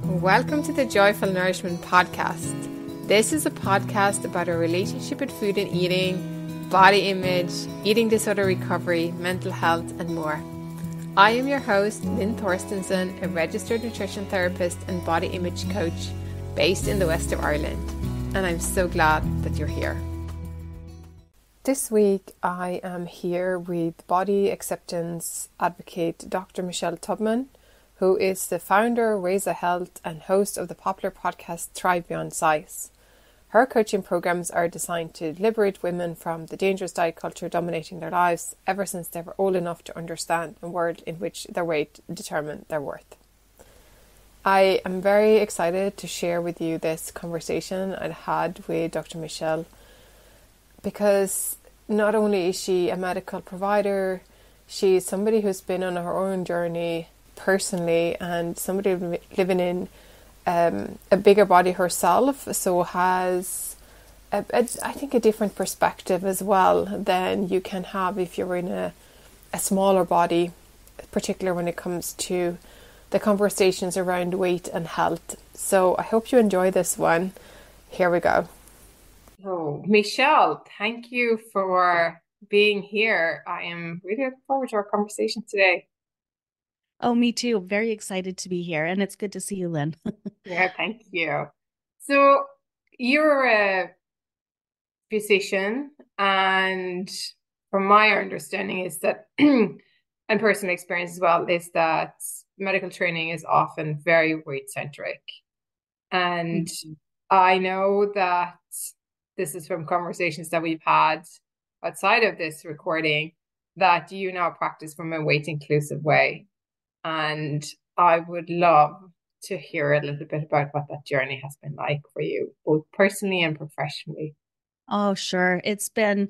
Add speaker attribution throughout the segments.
Speaker 1: Welcome to the Joyful Nourishment Podcast. This is a podcast about our relationship with food and eating, body image, eating disorder recovery, mental health, and more. I am your host, Lynn Thorstensen, a registered nutrition therapist and body image coach based in the west of Ireland. And I'm so glad that you're here. This week, I am here with body acceptance advocate Dr. Michelle Tubman, who is the founder of Wayza Health and host of the popular podcast Thrive Beyond Size. Her coaching programs are designed to liberate women from the dangerous diet culture dominating their lives ever since they were old enough to understand a world in which their weight determined their worth. I am very excited to share with you this conversation I had with Dr. Michelle, because not only is she a medical provider, she's somebody who's been on her own journey personally and somebody living in a bigger body herself, so has I think a different perspective as well than you can have if you're in a smaller body, particularly when it comes to the conversations around weight and health. So I hope you enjoy this one. Here we go. So Michelle, thank you for being here. I am really looking forward to our conversation today.
Speaker 2: Oh, me too. Very excited to be here. And it's good to see you, Lynn.
Speaker 1: Yeah, thank you. So you're a physician, and from my understanding is that, and personal experience as well, is that medical training is often very weight centric. And I know that this is from conversations that we've had outside of this recording, that you now practice from a weight inclusive way. And I would love to hear a little bit about what that journey has been like for you, both personally and professionally.
Speaker 2: Oh, sure. It's been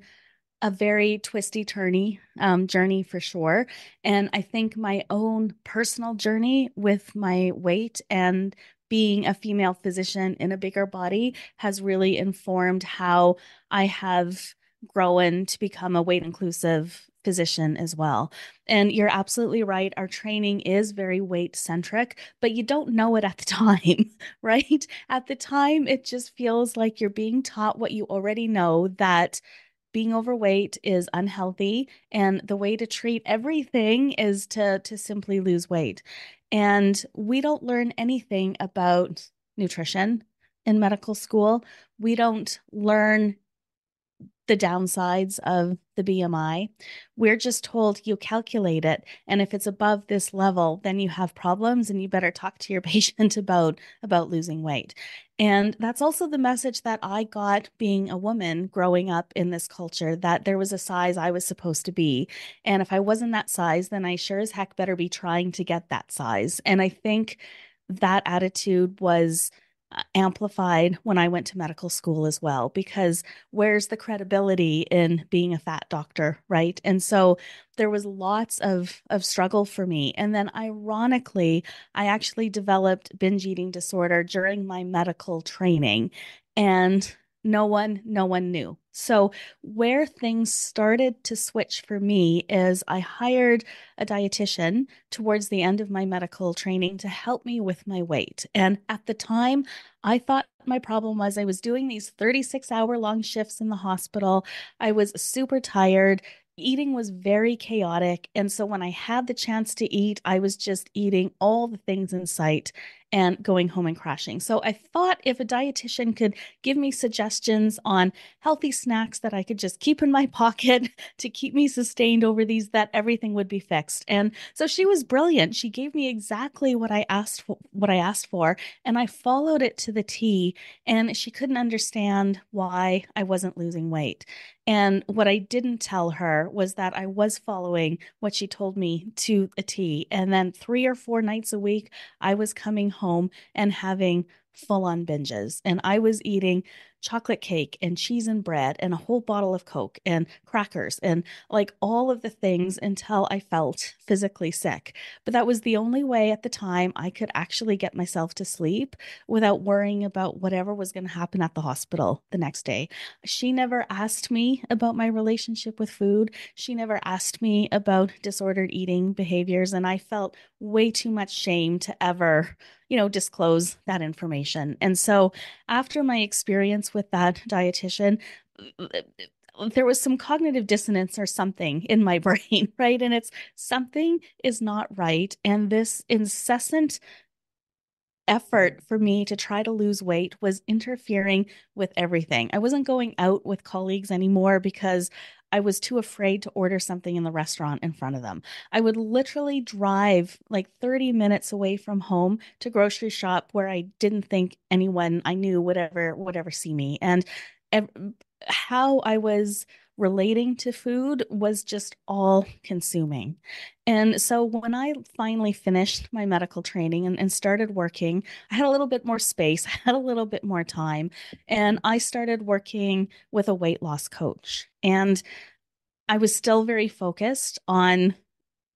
Speaker 2: a very twisty-turny journey for sure. And I think my own personal journey with my weight and being a female physician in a bigger body has really informed how I have grown to become a weight inclusive physician as well. And you're absolutely right. Our training is very weight centric, but you don't know it at the time, right? At the time, it just feels like you're being taught what you already know, that being overweight is unhealthy and the way to treat everything is to simply lose weight. And we don't learn anything about nutrition in medical school. We don't learn the downsides of the BMI. We're just told you calculate it, and if it's above this level, then you have problems and you better talk to your patient about losing weight. And that's also the message that I got being a woman growing up in this culture, that there was a size I was supposed to be. And if I wasn't that size, then I sure as heck better be trying to get that size. And I think that attitude was amplified when I went to medical school as well, because where's the credibility in being a fat doctor, right? And so there was lots of struggle for me. And then ironically, I actually developed binge eating disorder during my medical training, and no one knew. So where things started to switch for me is I hired a dietitian towards the end of my medical training to help me with my weight. And at the time, I thought my problem was I was doing these 36-hour-long shifts in the hospital. I was super tired. Eating was very chaotic. And so when I had the chance to eat, I was just eating all the things in sight and going home and crashing. So I thought if a dietitian could give me suggestions on healthy snacks that I could just keep in my pocket to keep me sustained over these, that everything would be fixed. And so she was brilliant. She gave me exactly what I asked for, and I followed it to the T, and she couldn't understand why I wasn't losing weight. And what I didn't tell her was that I was following what she told me to a T. And then 3 or 4 nights a week, I was coming home and having full on binges. And I was eating chocolate cake and cheese and bread and a whole bottle of Coke and crackers and like all of the things until I felt physically sick. But that was the only way at the time I could actually get myself to sleep without worrying about whatever was going to happen at the hospital the next day. She never asked me about my relationship with food. She never asked me about disordered eating behaviors. And I felt way too much shame to ever, disclose that information. And so after my experience with that dietitian, there was some cognitive dissonance or something in my brain, right? And it's something is not right. And this incessant effort for me to try to lose weight was interfering with everything. I wasn't going out with colleagues anymore because I was too afraid to order something in the restaurant in front of them. I would literally drive like 30 minutes away from home to grocery shop where I didn't think anyone I knew would ever see me. And ev- how I was relating to food was just all consuming. And so when I finally finished my medical training and started working, I had a little bit more space, I had a little bit more time, and I started working with a weight loss coach. And I was still very focused on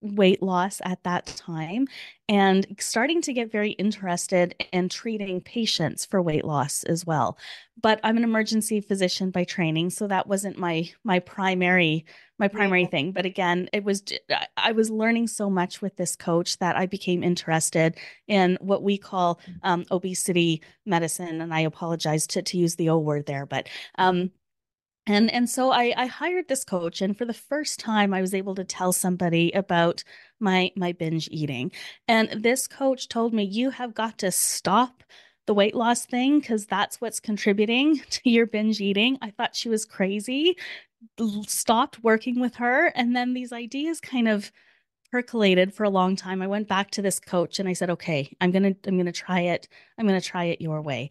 Speaker 2: weight loss at that time and starting to get very interested in treating patients for weight loss as well. But I'm an emergency physician by training, so that wasn't my primary
Speaker 1: Yeah.
Speaker 2: thing. But again, I was learning so much with this coach that I became interested in what we call obesity medicine. And I apologize to use the O word there, but and so I hired this coach, and for the first time, I was able to tell somebody about my binge eating. And this coach told me, you have got to stop the weight loss thing because that's what's contributing to your binge eating. I thought she was crazy, stopped working with her, and then these ideas kind of percolated for a long time. I went back to this coach and I said, okay, I'm gonna try it. I'm gonna try it your way.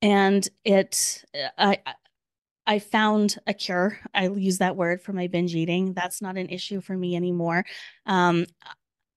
Speaker 2: And I found a cure. I use that word for my binge eating. That's not an issue for me anymore. Um,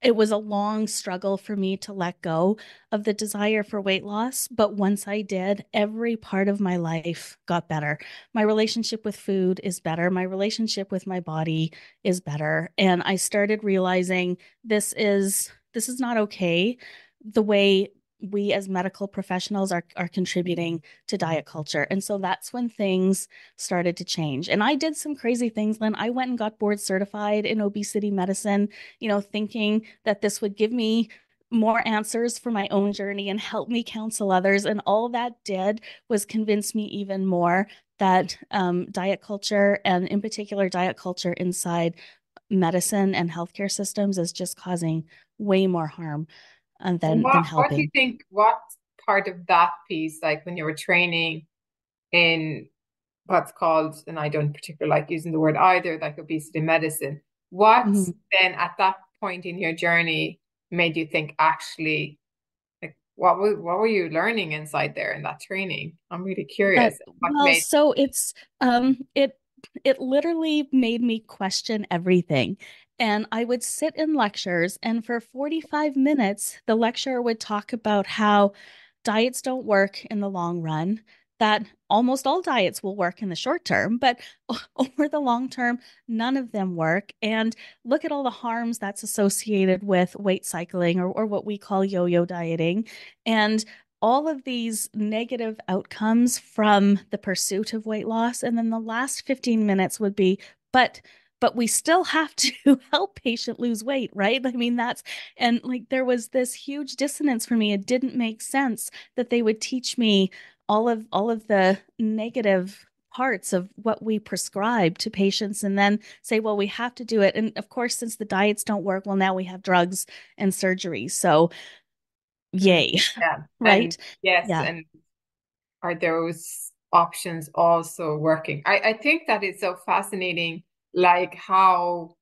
Speaker 2: it was a long struggle for me to let go of the desire for weight loss. But once I did, every part of my life got better. My relationship with food is better. My relationship with my body is better. And I started realizing this is not okay. The way we as medical professionals are contributing to diet culture. And so that's when things started to change. And I did some crazy things. Then I went and got board certified in obesity medicine, thinking that this would give me more answers for my own journey and help me counsel others. And all that did was convince me even more that diet culture, and in particular, diet culture inside medicine and healthcare systems, is just causing way more harm
Speaker 1: And
Speaker 2: than
Speaker 1: what do you
Speaker 2: helping.
Speaker 1: think, what part of that piece, like when you were training in what's called, and I don't particularly like using the word either, like obesity medicine, what
Speaker 2: Mhm.
Speaker 1: then at that point in your journey made you think actually, like what were you learning inside there in that training? I'm really
Speaker 2: That
Speaker 1: curious. What
Speaker 2: well,
Speaker 1: made
Speaker 2: so it literally made me question everything. And I would sit in lectures, and for 45 minutes, the lecturer would talk about how diets don't work in the long run, that almost all diets will work in the short term, but over the long term, none of them work. And look at all the harms that's associated with weight cycling, or what we call yo-yo dieting. And all of these negative outcomes from the pursuit of weight loss. And then the last 15 minutes would be, but we still have to help patient lose weight, right? I mean, and like there was this huge dissonance for me. It didn't make sense that they would teach me all of the negative parts of what we prescribe to patients and then say, well, we have to do it. And of course, since the diets don't work, well, now we have drugs and surgery. So
Speaker 1: Mm,
Speaker 2: yay,
Speaker 1: yeah. And
Speaker 2: right?
Speaker 1: yes,
Speaker 2: Yeah.
Speaker 1: and are those options also working? I think that it's so fascinating, like how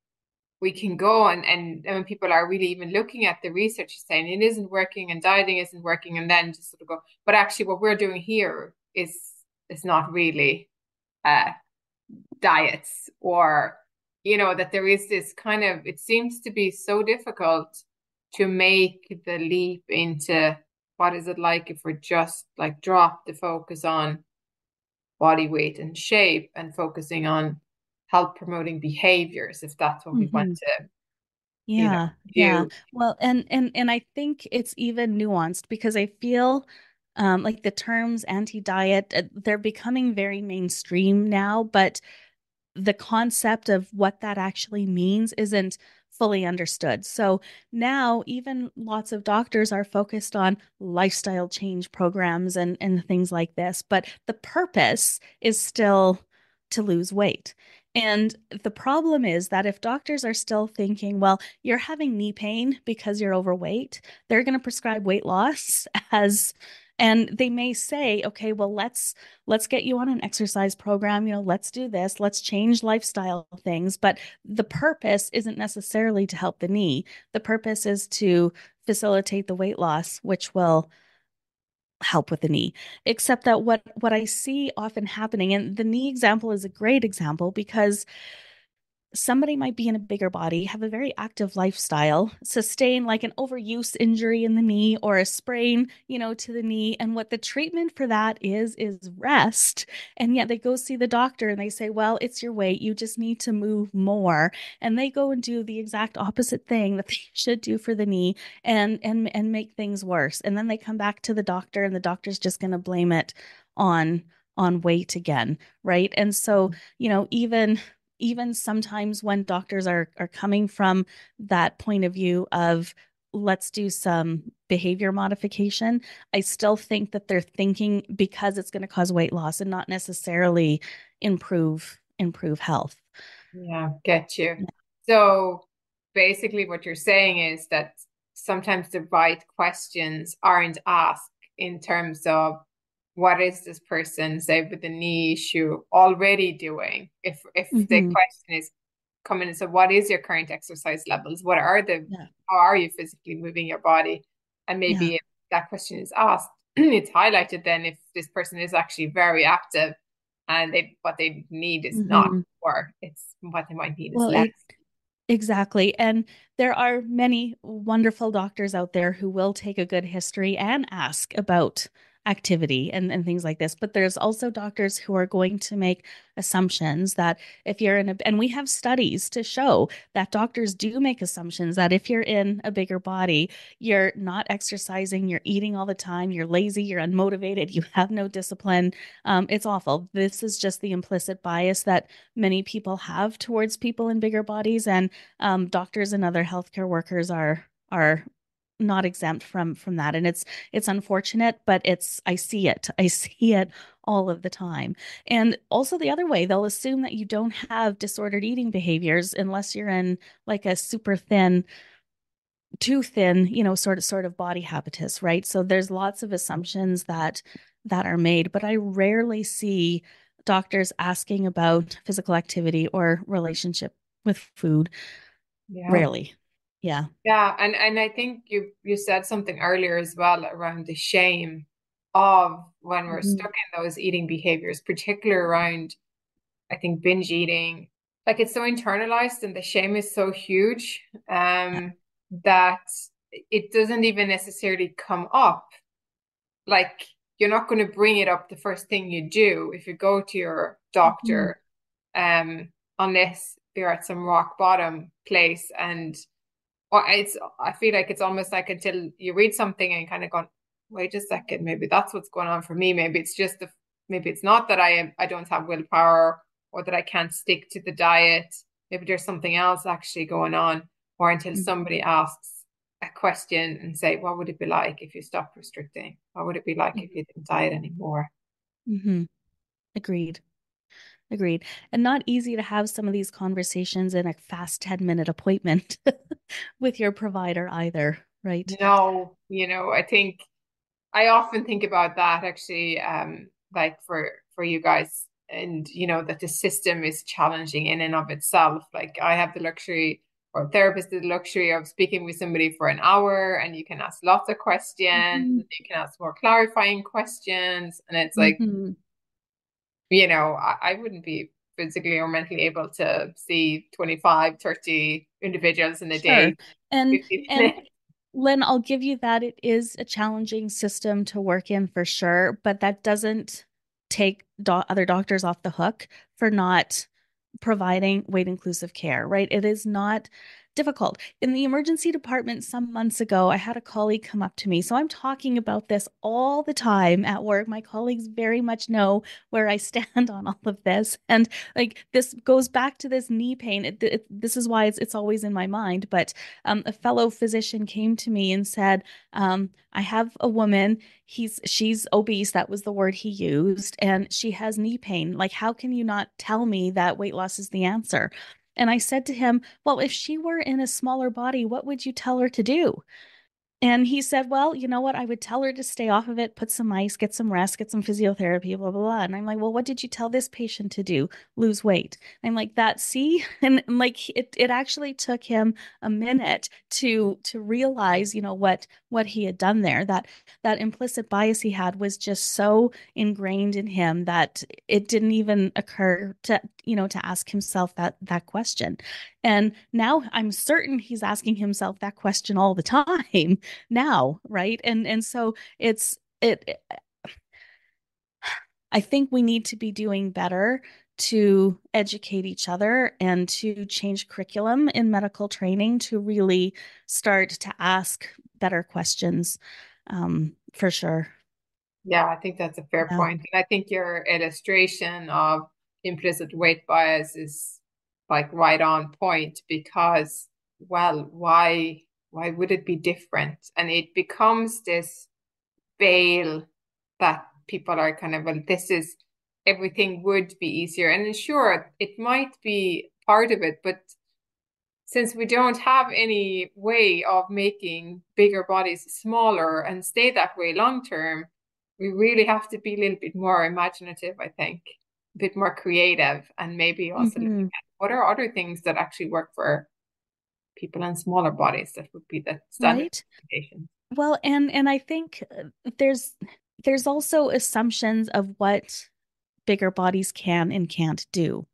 Speaker 1: we can go and when people are really even looking at the research saying it isn't working and dieting isn't working and then just sort of go, but actually what we're doing here is not really uh diets or that there is this kind of, it seems to be so difficult to make the leap into what is it like if we're just like drop the focus on body weight and shape and focusing on health promoting behaviors, if that's what we want
Speaker 2: Hmm.
Speaker 1: to,
Speaker 2: Yeah, yeah.
Speaker 1: do.
Speaker 2: Well, and I think it's even nuanced because I feel like the terms anti-diet, they're becoming very mainstream now, but the concept of what that actually means isn't fully understood. So now even lots of doctors are focused on lifestyle change programs and things like this, but the purpose is still to lose weight. And the problem is that if doctors are still thinking, well, you're having knee pain because you're overweight, they're going to prescribe weight loss as, and they may say, okay, well, let's get you on an exercise program, let's do this, let's change lifestyle things, but the purpose isn't necessarily to help the knee. The purpose is to facilitate the weight loss, which will help with the knee. Except that what I see often happening, and the knee example is a great example because somebody might be in a bigger body, have a very active lifestyle, sustain like an overuse injury in the knee or a sprain, to the knee. And what the treatment for that is rest. And yet they go see the doctor and they say, well, it's your weight. You just need to move more. And they go and do the exact opposite thing that they should do for the knee and make things worse. And then they come back to the doctor and the doctor's just going to blame it on on weight again, right? And so, even sometimes when doctors are coming from that point of view of let's do some behavior modification, I still think that they're thinking because it's going to cause weight loss and not necessarily improve health.
Speaker 1: Yeah, get you. So basically, what you're saying is that sometimes the right questions aren't asked in terms of what is this person, say, with the knee issue already doing? If the
Speaker 2: Hmm.
Speaker 1: question is coming and say, what is your current exercise levels?
Speaker 2: Yeah.
Speaker 1: How are you physically moving your body? And
Speaker 2: Yeah.
Speaker 1: maybe if that question is asked, it's highlighted then if this person is actually very active and what they need is not,
Speaker 2: Hmm.
Speaker 1: or it's what they might need is
Speaker 2: Well,
Speaker 1: less.
Speaker 2: exactly. And there are many wonderful doctors out there who will take a good history and ask about activity and things like this. But there's also doctors who are going to make assumptions that if you're in a, and we have studies to show that doctors do make assumptions that if you're in a bigger body, you're not exercising, you're eating all the time, you're lazy, you're unmotivated, you have no discipline. It's awful. This is just the implicit bias that many people have towards people in bigger bodies. And doctors and other healthcare workers are not exempt from that, and it's unfortunate, but I see it all of the time. And also the other way, they'll assume that you don't have disordered eating behaviors unless you're in like a super thin, too thin, sort of body habitus, right? So there's lots of assumptions that are made, but I rarely see doctors asking about physical activity or relationship with food.
Speaker 1: Yeah.
Speaker 2: Rarely. Yeah.
Speaker 1: Yeah, and I think you said something earlier as well around the shame of when we're
Speaker 2: Mhm.
Speaker 1: stuck in those eating behaviors, particularly around, I think, binge eating. Like it's so internalized and the shame is so huge,
Speaker 2: Yeah.
Speaker 1: that it doesn't even necessarily come up. Like you're not going to bring it up the first thing you do if you go to your
Speaker 2: Mhm.
Speaker 1: doctor, unless you're at some rock bottom place. And or I feel like it's almost like until you read something and kind of go, wait a second, maybe that's what's going on for me. Maybe it's just maybe it's not that I don't have willpower or that I can't stick to the diet. Maybe there's something else actually going on. Or until
Speaker 2: Mhm.
Speaker 1: somebody asks a question and say, what would it be like if you stopped restricting? What would it be like if
Speaker 2: Mhm.
Speaker 1: you didn't diet anymore?
Speaker 2: Mhm. Agreed. Agreed. And not easy to have some of these conversations in a fast 10-minute appointment with your provider either, right?
Speaker 1: No, I think I often think about that actually, like for you guys, and that the system is challenging in and of itself. Like I have the luxury, or therapist has the luxury of speaking with somebody for an hour, and you can ask lots of questions,
Speaker 2: Mhm.
Speaker 1: you can ask more clarifying questions, and it's like,
Speaker 2: Mhm.
Speaker 1: I wouldn't be physically or mentally able to see 25, 30 individuals in a
Speaker 2: Sure.
Speaker 1: day,
Speaker 2: And
Speaker 1: 15
Speaker 2: and
Speaker 1: minutes.
Speaker 2: Len, I'll give you that it is a challenging system to work in for sure, but that doesn't take other doctors off the hook for not providing weight inclusive care, right? It is not difficult. In the emergency department some months ago, I had a colleague come up to me. So I'm talking about this all the time at work. My colleagues very much know where I stand on all of this. And like this goes back to this knee pain. This is why it's always in my mind. But a fellow physician came to me and said, I have a woman, she's obese, that was the word he used, and she has knee pain. Like, how can you not tell me that weight loss is the answer? And I said to him, well, if she were in a smaller body, what would you tell her to do? And he said, well, you know what? I would tell her to stay off of it, put some ice, get some rest, get some physiotherapy, blah, blah, blah. And I'm like, well, what did you tell this patient to do? Lose weight. I'm like, that, see? And like it actually took him a minute to realize, what he had done there. That implicit bias he had was just so ingrained in him that it didn't even occur to ask himself that question. And now I'm certain he's asking himself that question all the time now, right? And so I think we need to be doing better to educate each other and to change curriculum in medical training to really start to ask better questions, for sure.
Speaker 1: Yeah, I think that's a fair
Speaker 2: Yeah.
Speaker 1: point. And I think your illustration of implicit weight bias is like right on point because, well, why would it be different? And it becomes this veil that people are kind of, well, this is everything would be easier. And sure, it might be part of it, but since we don't have any way of making bigger bodies smaller and stay that way long term, we really have to be a little bit more imaginative, I think, a bit more creative, and maybe also looking
Speaker 2: Hmm.
Speaker 1: at what are other things that actually work for people in smaller bodies that would be the standard
Speaker 2: Right.
Speaker 1: recommendation.
Speaker 2: Well, and I think there's also assumptions of what bigger bodies can and can't do,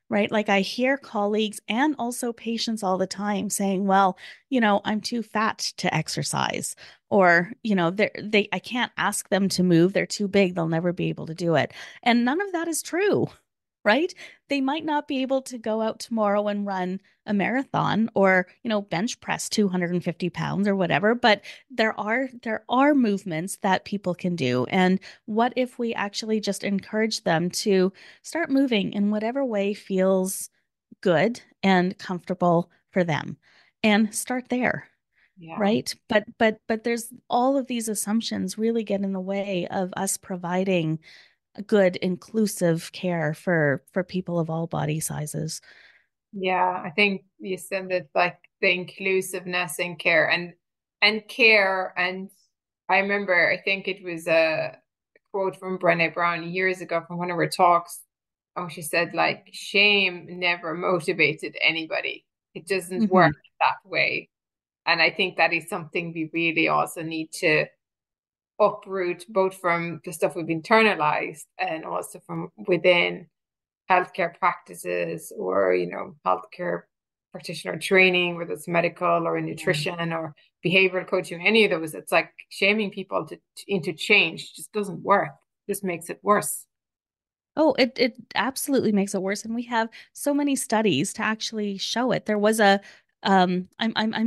Speaker 2: right? Like I hear colleagues and also patients all the time saying, well, I'm too fat to exercise, or, I can't ask them to move. They're too big. They'll never be able to do it. And none of that is true, right? They might not be able to go out tomorrow and run a marathon or, bench press 250 pounds or whatever, but there are movements that people can do. And what if we actually just encourage them to start moving in whatever way feels good and comfortable for them and start there,
Speaker 1: Yeah.
Speaker 2: right? But there's all of these assumptions really get in the way of us providing good inclusive care for people of all body sizes.
Speaker 1: Yeah, I think you said that like the inclusiveness in care and care and I remember I think it was a quote from Brené Brown years ago from one of her talks. Oh, she said like shame never motivated anybody. It doesn't work
Speaker 2: Hmm.
Speaker 1: that way. And I think that is something we really also need to uproot both from the stuff we've internalized and also from within healthcare practices or, healthcare practitioner training, whether it's medical or in
Speaker 2: Yeah.
Speaker 1: nutrition or behavioral coaching, any of those. It's like shaming people into change just doesn't work. Just makes it worse.
Speaker 2: Oh, it absolutely makes it worse. And we have so many studies to actually show it. There was I'm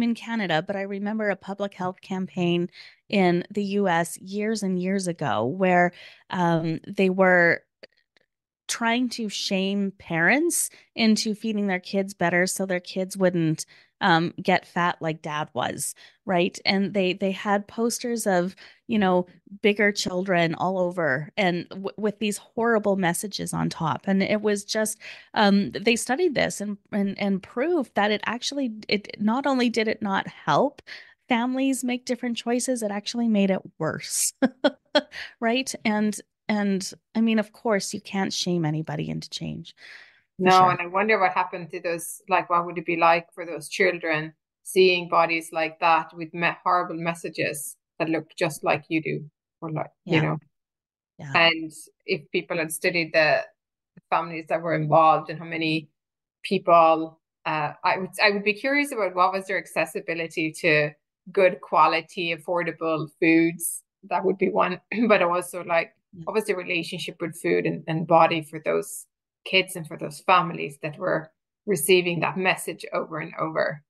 Speaker 2: in Canada, but I remember a public health campaign in the US years and years ago where they were trying to shame parents into feeding their kids better so their kids wouldn't get fat like dad was, right? And they had posters of, bigger children all over and with these horrible messages on top. And it was just they studied this and proved that it not only did it not help families make different choices, it actually made it worse. Right? And I mean, of course, you can't shame anybody into change, for
Speaker 1: No, and
Speaker 2: sure.
Speaker 1: I wonder what happened to those, like, what would it be like for those children seeing bodies like that with horrible messages that look just like you do, or like,
Speaker 2: Yeah, yeah,
Speaker 1: and if people had studied the families that were involved and how many people, I would be curious about what was their accessibility to good quality, affordable foods. That would be one, but also like what was the relationship with food and body for those kids and for those families that were receiving that message over and over.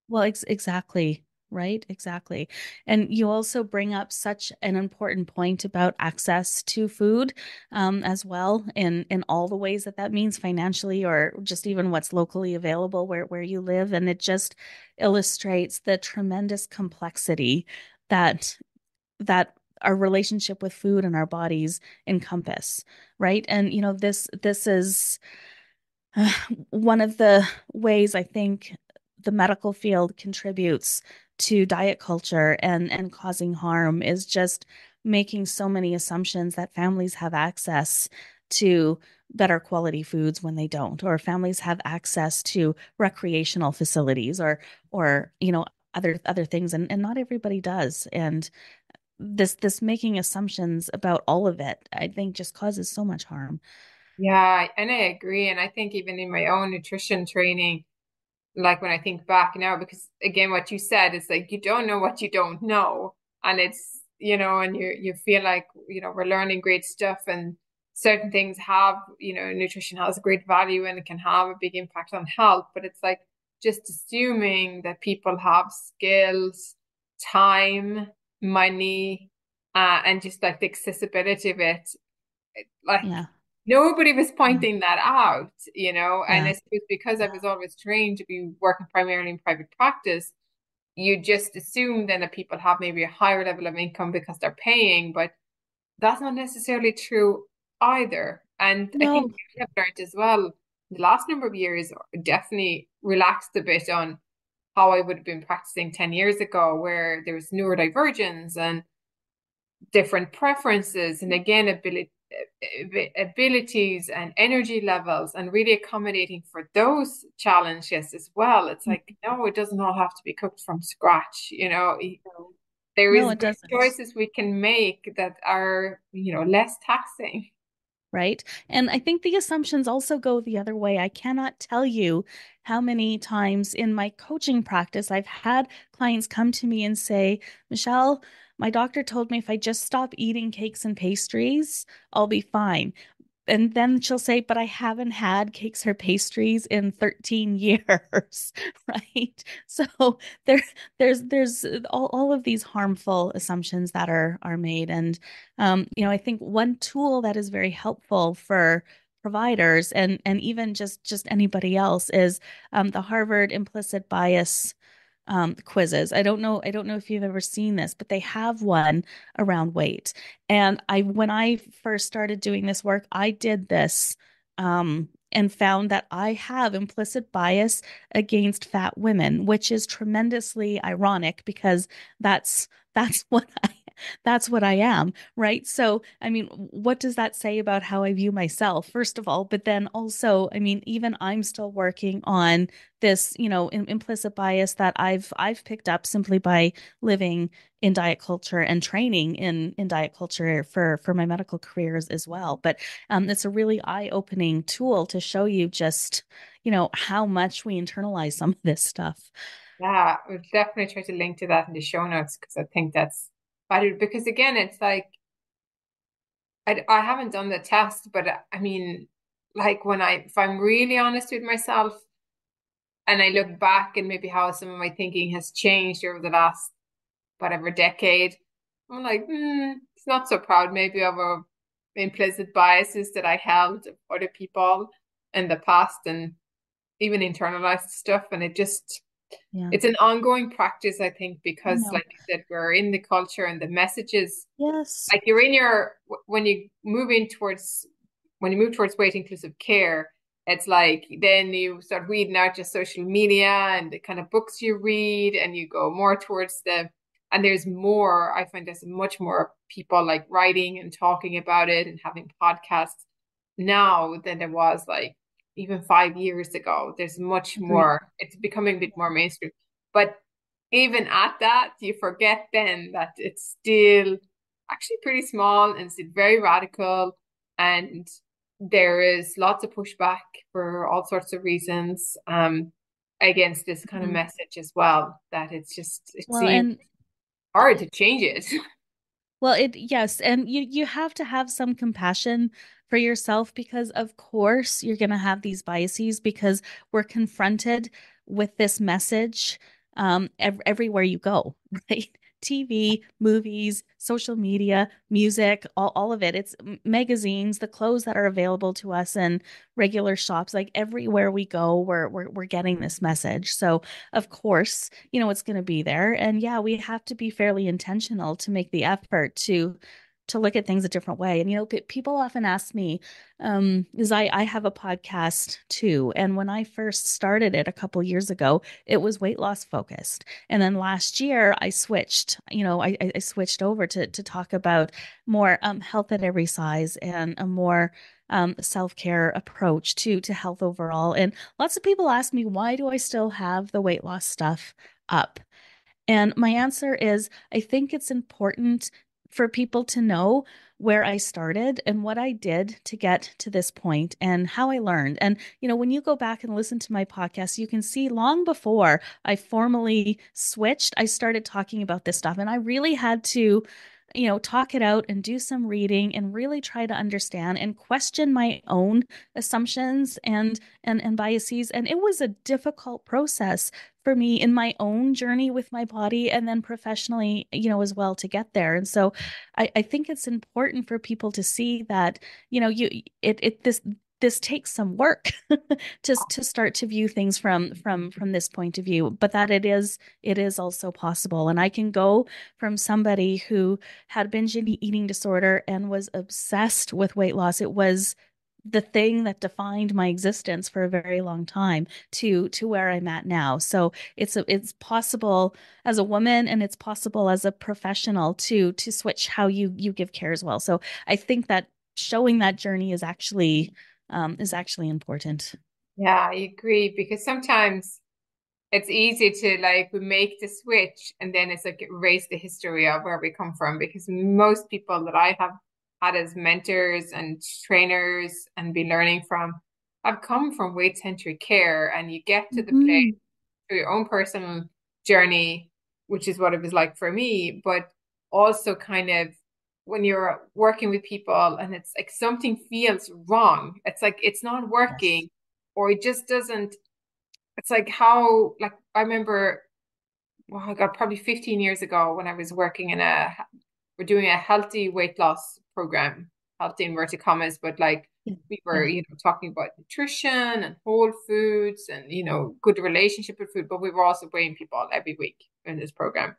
Speaker 2: Well, exactly. Right. Exactly. And you also bring up such an important point about access to food, as well, in all the ways that that means financially or just even what's locally available where you live. And it just illustrates the tremendous complexity that our relationship with food and our bodies encompass. Right. And this is one of the ways I think the medical field contributes to diet culture and causing harm is just making so many assumptions that families have access to better quality foods when they don't, or families have access to recreational facilities or other things, and not everybody does. And this making assumptions about all of it, I think, just causes so much harm.
Speaker 1: Yeah, and I agree. And I think even in my own nutrition training, like when I think back now, because again, what you said is like you don't know what you don't know. And it's, and you feel like, we're learning great stuff and certain things have, nutrition has a great value and it can have a big impact on health. But it's like just assuming that people have skills, time, money, and just like the accessibility of it, like
Speaker 2: Yeah.
Speaker 1: nobody was
Speaker 2: Yeah.
Speaker 1: pointing that out, and
Speaker 2: Yeah.
Speaker 1: it's because I was always trained to be working primarily in private practice. You just assume then that people have maybe a higher level of income because they're paying, but that's not necessarily true either. And I think
Speaker 2: No.
Speaker 1: we have learned as well the last number of years definitely relaxed a bit on how I would have been practicing 10 years ago, where there was neurodivergence and different preferences and again abilities and energy levels and really accommodating for those challenges as well. It's like, no, it doesn't all have to be cooked from scratch. There
Speaker 2: No,
Speaker 1: is
Speaker 2: it
Speaker 1: good
Speaker 2: doesn't.
Speaker 1: choices we can make that are, less taxing.
Speaker 2: Right. And I think the assumptions also go the other way. I cannot tell you how many times in my coaching practice I've had clients come to me and say, Michelle, my doctor told me if I just stop eating cakes and pastries, I'll be fine. And then she'll say, but I haven't had cakes or pastries in 13 years, right? So there, there's all of these harmful assumptions that are made. And I think one tool that is very helpful for providers and even just anybody else is the Harvard implicit bias quizzes. I don't know if you've ever seen this, but they have one around weight. And when I first started doing this work, I did this and found that I have implicit bias against fat women, which is tremendously ironic because that's what I am, right? So, I mean, what does that say about how I view myself, first of all? But then also, I mean, even I'm still working on this, implicit bias that I've picked up simply by living in diet culture and training in diet culture for my medical careers as well. But it's a really eye-opening tool to show you just, how much we internalize some of this stuff.
Speaker 1: Yeah, we'll definitely try to link to that in the show notes because I think that's valuable. Because again, it's like I haven't done the test, but I mean, like if I'm really honest with myself and I look back and maybe how some of my thinking has changed over the last whatever decade, I'm like, it's not so proud maybe of implicit biases that I held of other people in the past and even internalized stuff. And
Speaker 2: Yeah,
Speaker 1: it's an ongoing practice, I think,
Speaker 2: I
Speaker 1: because
Speaker 2: know.
Speaker 1: like you said, we're in the culture and the messages,
Speaker 2: Yes.
Speaker 1: like you're in your, when you move towards weight inclusive care, it's like then you start weeding out your social media and the kind of books you read, and you go more towards and there's more, I find there's much more people like writing and talking about it and having podcasts now than there was like even 5 years ago. There's much
Speaker 2: Agreed.
Speaker 1: more, it's becoming a bit more mainstream. But even at that, you forget then that it's still actually pretty small and still very radical. And there is lots of pushback for all sorts of reasons against this kind of
Speaker 2: Mhm.
Speaker 1: message as well, that it
Speaker 2: Well,
Speaker 1: seems
Speaker 2: and
Speaker 1: hard to change it.
Speaker 2: Well, yes, and you have to have some compassion for yourself because of course you're going to have these biases because we're confronted with this message everywhere you go, right? TV, movies, social media, music, all of it. It's magazines, the clothes that are available to us in regular shops, like everywhere we go, we're getting this message. So of course, it's going to be there. And yeah, we have to be fairly intentional to make the effort to look at things a different way. And people often ask me, because I have a podcast too, and when I first started it a couple years ago, it was weight loss focused. And then last year I switched, I switched over to talk about more health at every size and a more self-care approach to health overall. And lots of people ask me, why do I still have the weight loss stuff up? And my answer is, I think it's important for people to know where I started and what I did to get to this point and how I learned. And, when you go back and listen to my podcast, you can see long before I formally switched, I started talking about this stuff. And I really had to, talk it out and do some reading and really try to understand and question my own assumptions and biases. And it was a difficult process for me in my own journey with my body and then professionally, as well to get there. And so I think it's important for people to see that, this takes some work to start to view things from this point of view, but that it is also possible. And I can go from somebody who had binge eating disorder and was obsessed with weight loss. It was the thing that defined my existence for a very long time to where I'm at now. So it's possible as a woman and it's possible as a professional to switch how you give care as well. So I think that showing that journey is actually important.
Speaker 1: Yeah, I agree because sometimes it's easy to like we make the switch and then it's like erase the history of where we come from because most people that I have had as mentors and trainers and been learning from have come from weight centric care and you get to the place
Speaker 2: Hmm.
Speaker 1: through your own personal journey, which is what it was like for me, but also kind of when you're working with people and it's like something feels wrong. It's like it's not
Speaker 2: Yes.
Speaker 1: working or it just doesn't it's like how, like, I remember, well, I got probably 15 years ago when I was working we're doing a healthy weight loss program, healthy inverted commas, but like
Speaker 2: Yeah.
Speaker 1: we were,
Speaker 2: Yeah.
Speaker 1: talking about nutrition and whole foods and, good relationship with food, but we were also weighing people every week in this program.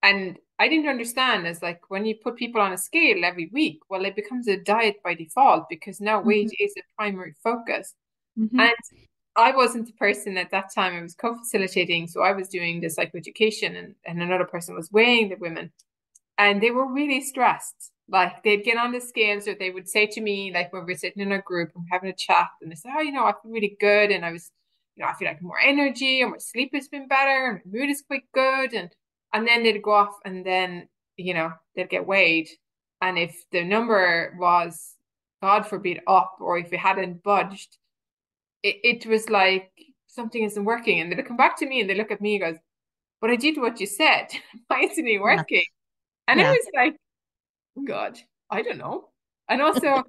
Speaker 1: And I didn't understand as like when you put people on a scale every week, well, it becomes a diet by default because now weight
Speaker 2: Hmm.
Speaker 1: is a primary focus.
Speaker 2: Hmm.
Speaker 1: And I wasn't the person at that time. I was co-facilitating, so I was doing the psychoeducation, and another person was weighing the women, and they were really stressed. Like they'd get on the scales, or they would say to me, like when we're sitting in a group and having a chat, and they say, "Oh, I feel really good," and I was, I feel like more energy, and my sleep has been better, and my mood is quite good, and then they'd go off, and then they'd get weighed, and if the number was, God forbid, up, or if it hadn't budged it was like something isn't working. And they come back to me and they look at me and goes, but I did what you said. Why isn't it
Speaker 2: Yeah.
Speaker 1: working? And it
Speaker 2: Yeah.
Speaker 1: was like, God, I don't know. And also,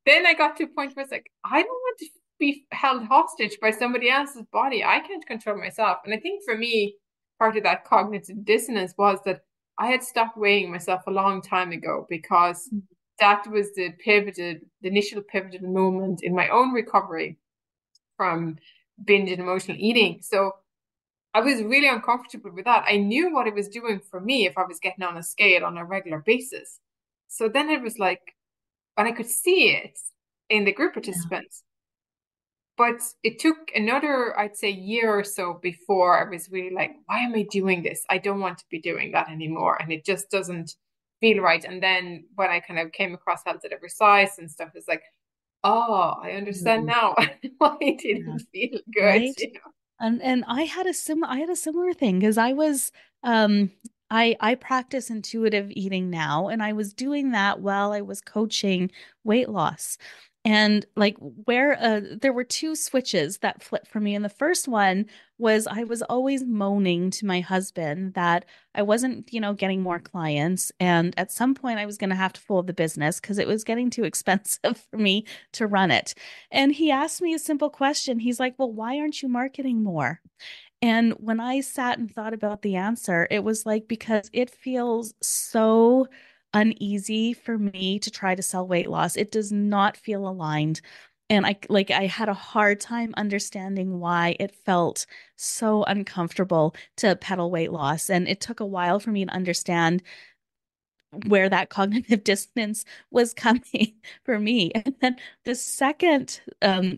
Speaker 1: then I got to a point where it's like, I don't want to be held hostage by somebody else's body. I can't control myself. And I think for me, part of that cognitive dissonance was that I had stopped weighing myself a long time ago because that was the initial pivotal moment in my own recovery from binge and emotional eating. So I was really uncomfortable with that. I knew what it was doing for me if I was getting on a scale on a regular basis. So then it was like, and I could see it in the group
Speaker 2: Yeah.
Speaker 1: participants. But it took another, I'd say, year or so before I was really like, why am I doing this? I don't want to be doing that anymore. And it just doesn't feel right. And then when I kind of came across health at every size and stuff, it's like, oh, I understand
Speaker 2: Mm.
Speaker 1: now why it
Speaker 2: Yeah.
Speaker 1: didn't feel good,
Speaker 2: Right. And I had a similar thing because um I practice intuitive eating now and I was doing that while I was coaching weight loss. And like where there were two switches that flipped for me. And the first one was I was always moaning to my husband that I wasn't, getting more clients. And at some point I was going to have to fold the business because it was getting too expensive for me to run it. And he asked me a simple question. He's like, "Well, why aren't you marketing more?" And when I sat and thought about the answer, it was like, because it feels so uneasy for me to try to sell weight loss. It does not feel aligned. And I had a hard time understanding why it felt so uncomfortable to peddle weight loss. And it took a while for me to understand where that cognitive dissonance was coming for me. And then the second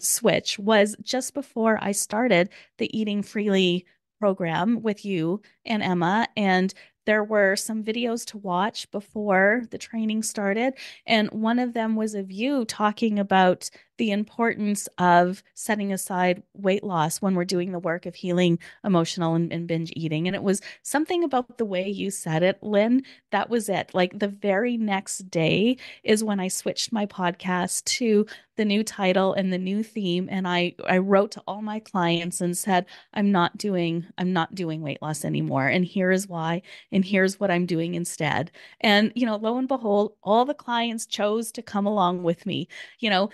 Speaker 2: switch was just before I started the Eating Freely program with you and Emma. And there were some videos to watch before the training started. And one of them was of you talking about the importance of setting aside weight loss when we're doing the work of healing emotional and binge eating. And it was something about the way you said it, Lynn, that was it. Like the very next day is when I switched my podcast to the new title and the new theme. And I wrote to all my clients and said, I'm not doing weight loss anymore. And here is why. And here's what I'm doing instead. And, lo and behold, all the clients chose to come along with me,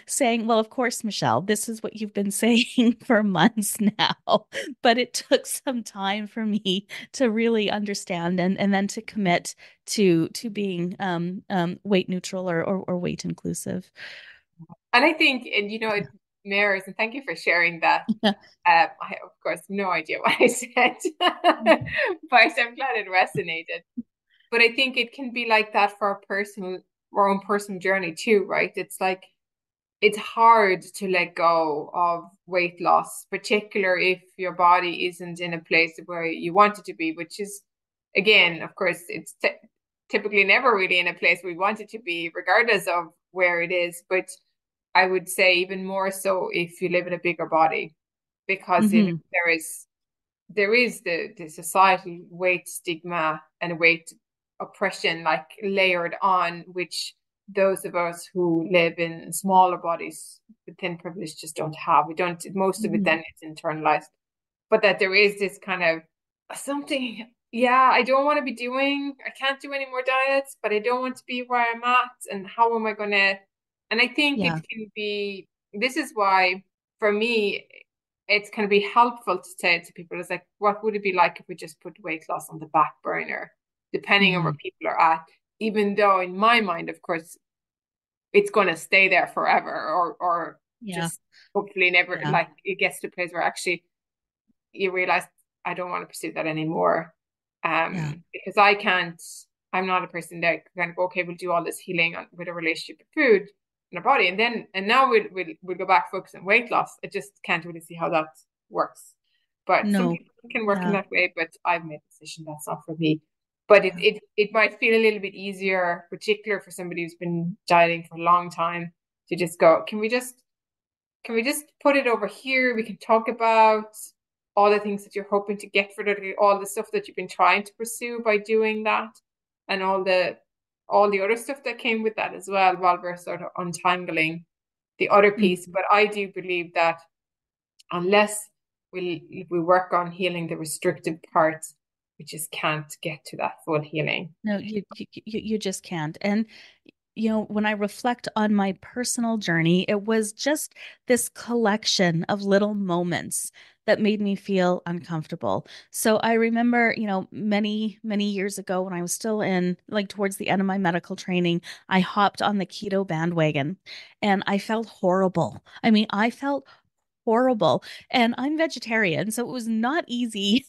Speaker 2: saying, "Well, of course, Michelle, this is what you've been saying for months now." But it took some time for me to really understand and then to commit to being weight neutral or weight inclusive.
Speaker 1: And I think, and it mirrors, and thank you for sharing that. I, of course, no idea what I said, but I'm glad it resonated. But I think it can be like that for our own personal journey too, right? It's like it's hard to let go of weight loss, particularly if your body isn't in a place where you want it to be, which is, again, of course, it's typically never really in a place we want it to be, regardless of where it is. But I would say even more so if you live in a bigger body, because
Speaker 2: Hmm.
Speaker 1: there is the societal weight stigma and weight oppression like layered on, which those of us who live in smaller bodies with thin privilege just don't have. We don't, most of it
Speaker 2: Hmm.
Speaker 1: then is internalized. But that there is this kind of something, yeah, I don't want to be doing, I can't do any more diets, but I don't want to be where I'm at. And how am I going to? And I think it
Speaker 2: Yeah.
Speaker 1: can be, this is why for me, it's going to be helpful to say to people, it's like, what would it be like if we just put weight loss on the back burner, depending on where
Speaker 2: Hmm.
Speaker 1: people are at? Even though in my mind, of course, it's going to stay there forever, or
Speaker 2: Yeah.
Speaker 1: just hopefully never,
Speaker 2: Yeah.
Speaker 1: like it gets to a place where actually you realize I don't want to pursue that anymore.
Speaker 2: Yeah.
Speaker 1: Because I'm not a person that can go, okay, we'll do all this healing with a relationship with food and our body. And now we'll go back focus on weight loss. I just can't really see how that works. But some
Speaker 2: No.
Speaker 1: people can work in
Speaker 2: Yeah.
Speaker 1: that way, but I've made a decision that's not for me. But
Speaker 2: Yeah.
Speaker 1: it might feel a little bit easier, particular for somebody who's been dieting for a long time, to just go, can we just put it over here? We can talk about all the things that you're hoping to get for it, all the stuff that you've been trying to pursue by doing that, and all the other stuff that came with that as well, while we're sort of untangling the other piece.
Speaker 2: Mhm.
Speaker 1: But I do believe that unless we work on healing the restrictive parts, we just can't get to that full healing.
Speaker 2: No, you just can't. And when I reflect on my personal journey, it was just this collection of little moments that made me feel uncomfortable. So I remember, many, many years ago when I was still in, like, towards the end of my medical training, I hopped on the keto bandwagon and I felt horrible. I mean, I felt horrible. And I'm vegetarian, so it was not easy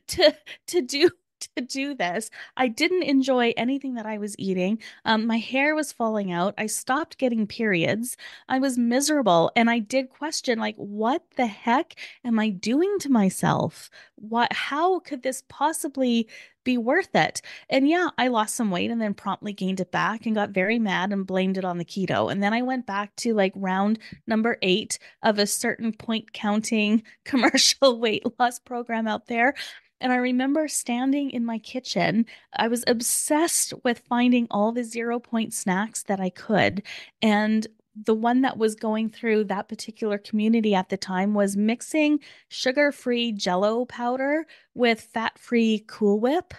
Speaker 2: to to do to do this. I didn't enjoy anything that I was eating. My hair was falling out. I stopped getting periods. I was miserable, and I did question, like, what the heck am I doing to myself? What? How could this possibly be worth it? And yeah, I lost some weight and then promptly gained it back and got very mad and blamed it on the keto. And then I went back to like round number 8 of a certain point counting commercial weight loss program out there. And I remember standing in my kitchen. I was obsessed with finding all the 0 point snacks that I could. And the one that was going through that particular community at the time was mixing sugar-free Jello powder with fat-free Cool Whip,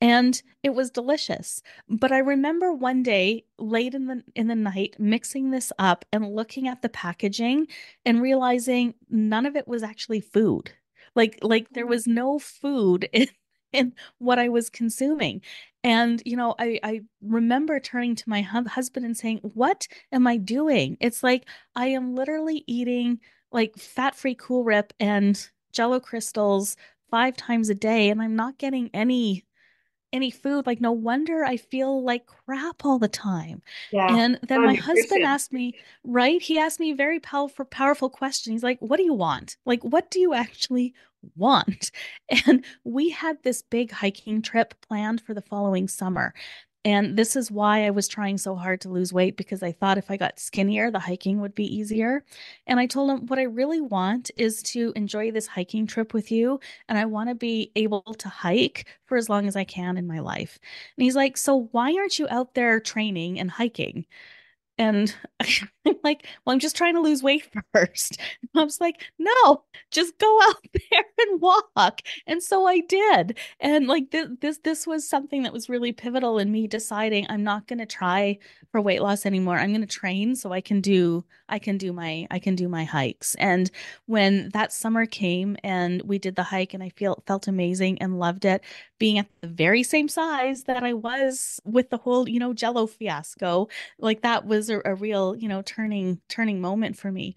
Speaker 2: and it was delicious. But I remember one day late in the night mixing this up and looking at the packaging and realizing none of it was actually food. Like there was no food in what I was consuming. And I remember turning to my husband and saying, "What am I doing?" It's like I am literally eating like fat-free Cool Rip and Jello crystals 5 times a day, and I'm not getting any food. Like, no wonder I feel like crap all the time.
Speaker 1: Yeah.
Speaker 2: And then my husband
Speaker 1: Malnutrition.
Speaker 2: asked me, right? He asked me a very powerful question. He's like, "What do you want? Like, what do you actually want?" And we had this big hiking trip planned for the following summer. And this is why I was trying so hard to lose weight, because I thought if I got skinnier, the hiking would be easier. And I told him, what I really want is to enjoy this hiking trip with you, and I want to be able to hike for as long as I can in my life. And he's like, "So why aren't you out there training and hiking?" And I'm like, "Well, I'm just trying to lose weight first." And I was like, "No, just go out there and walk." And so I did. And like this was something that was really pivotal in me deciding I'm not going to try for weight loss anymore. I'm going to train so I can do my hikes. And when that summer came and we did the hike, and I felt amazing and loved it, being at the very same size that I was with the whole, Jello fiasco, like that was a real, turning moment for me.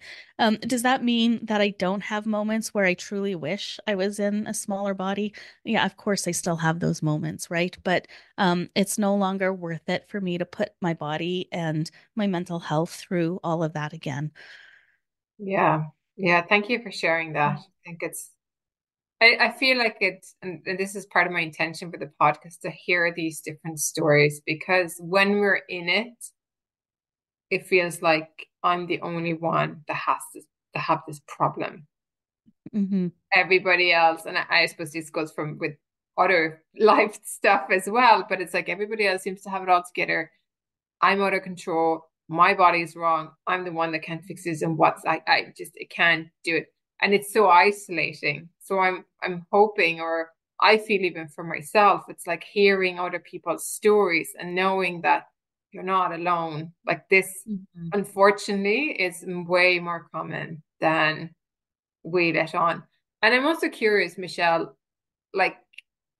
Speaker 2: Does that mean that I don't have moments where I truly wish I was in a smaller body? Yeah, of course I still have those moments, right? But it's no longer worth it for me to put my body and my mental health through all of that again.
Speaker 1: Yeah. Yeah. Thank you for sharing that. I think I feel like and this is part of my intention for the podcast to hear these different stories because when we're in it, it feels like I'm the only one that has to have this problem.
Speaker 2: Hmm.
Speaker 1: Everybody else, and I suppose this goes from with other life stuff as well, but it's like everybody else seems to have it all together. I'm out of control. My body's wrong. I'm the one that can't fix this, and I can't do it. And it's so isolating. So I'm hoping, or I feel even for myself, it's like hearing other people's stories and knowing that you're not alone. Like this,
Speaker 2: Hmm.
Speaker 1: unfortunately, is way more common than we let on. And I'm also curious, Michelle, like,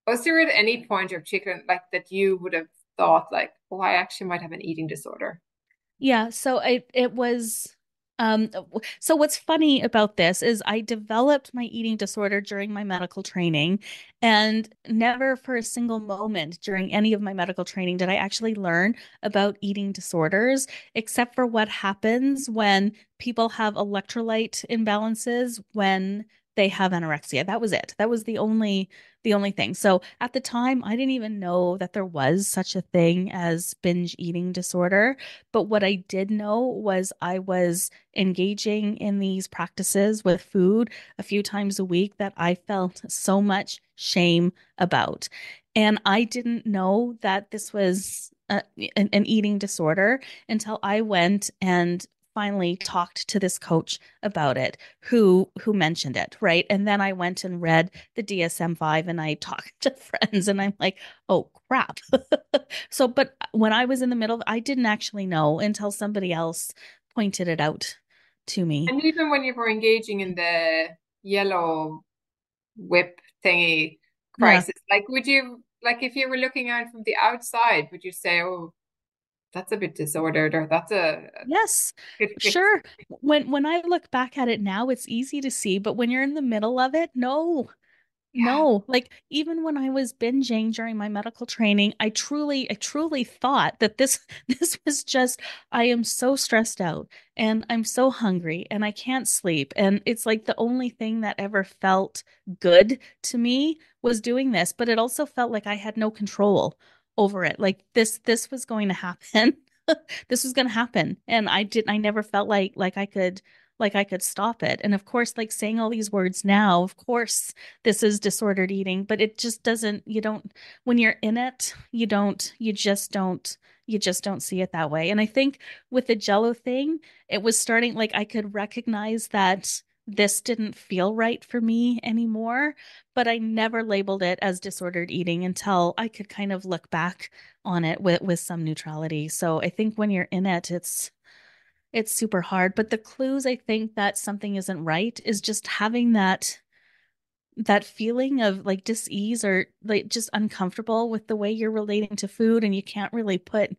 Speaker 1: was there at any point or particular like that you would have thought like, oh, I actually might have an eating disorder?
Speaker 2: Yeah, so it was so what's funny about this is I developed my eating disorder during my medical training, and never for a single moment during any of my medical training did I actually learn about eating disorders, except for what happens when people have electrolyte imbalances when they have anorexia. That was it. That was the only thing. So at the time, I didn't even know that there was such a thing as binge eating disorder. But what I did know was I was engaging in these practices with food a few times a week that I felt so much shame about. And I didn't know that this was an eating disorder until I went and finally talked to this coach about it who mentioned it, right? And then I went and read the DSM-5 and I talked to friends and I'm like, "Oh crap." So, but when I was in the middle, I didn't actually know until somebody else pointed it out to me.
Speaker 1: And even when you were engaging in the yellow whip thingy
Speaker 2: Yeah.
Speaker 1: crisis, like would you like if you were looking at it from the outside, would you say, oh, that's a bit disordered or that's a
Speaker 2: Yes.
Speaker 1: could fix
Speaker 2: Sure. When I look back at it now, it's easy to see, but when you're in the middle of it, no.
Speaker 1: yeah.
Speaker 2: No, like even when I was binging during my medical training, I truly thought that this this was just I am so stressed out and I'm so hungry and I can't sleep. And it's like the only thing that ever felt good to me was doing this, but it also felt like I had no control over it. Like this was going to happen. This was going to happen. And I never felt like I could like I could stop it. And of course, like saying all these words now, of course, this is disordered eating, but it just doesn't, you don't, when you're in it, you just don't see it that way. And I think with the Jello thing, it was starting, like I could recognize that this didn't feel right for me anymore, but I never labeled it as disordered eating until I could kind of look back on it with some neutrality. So I think when you're in it, it's super hard. But the clues I think that something isn't right is just having that feeling of like dis-ease or like just uncomfortable with the way you're relating to food, and you can't really put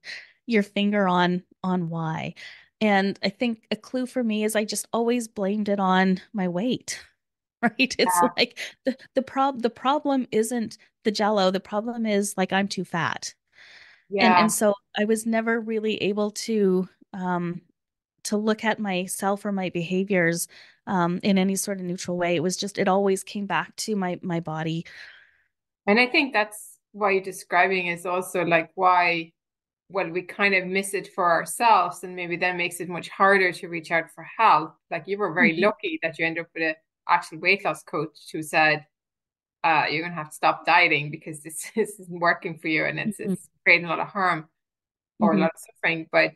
Speaker 2: your finger on why. And I think a clue for me is I just always blamed it on my weight. Right? It's
Speaker 1: Yeah.
Speaker 2: like the problem isn't the jello. The problem is like I'm too fat. And
Speaker 1: Yeah.
Speaker 2: so I was never really able to look at myself or my behaviors in any sort of neutral way. It was just it always came back to my body.
Speaker 1: And I think that's why you're describing is also like why, well, we kind of miss it for ourselves, and maybe that makes it much harder to reach out for help. Like you were very
Speaker 2: Mhm.
Speaker 1: lucky that you ended up with an actual weight loss coach who said, you're gonna have to stop dieting because this, this isn't working for you and
Speaker 2: Mhm.
Speaker 1: it's creating a lot of harm or a
Speaker 2: Mhm.
Speaker 1: lot of suffering. But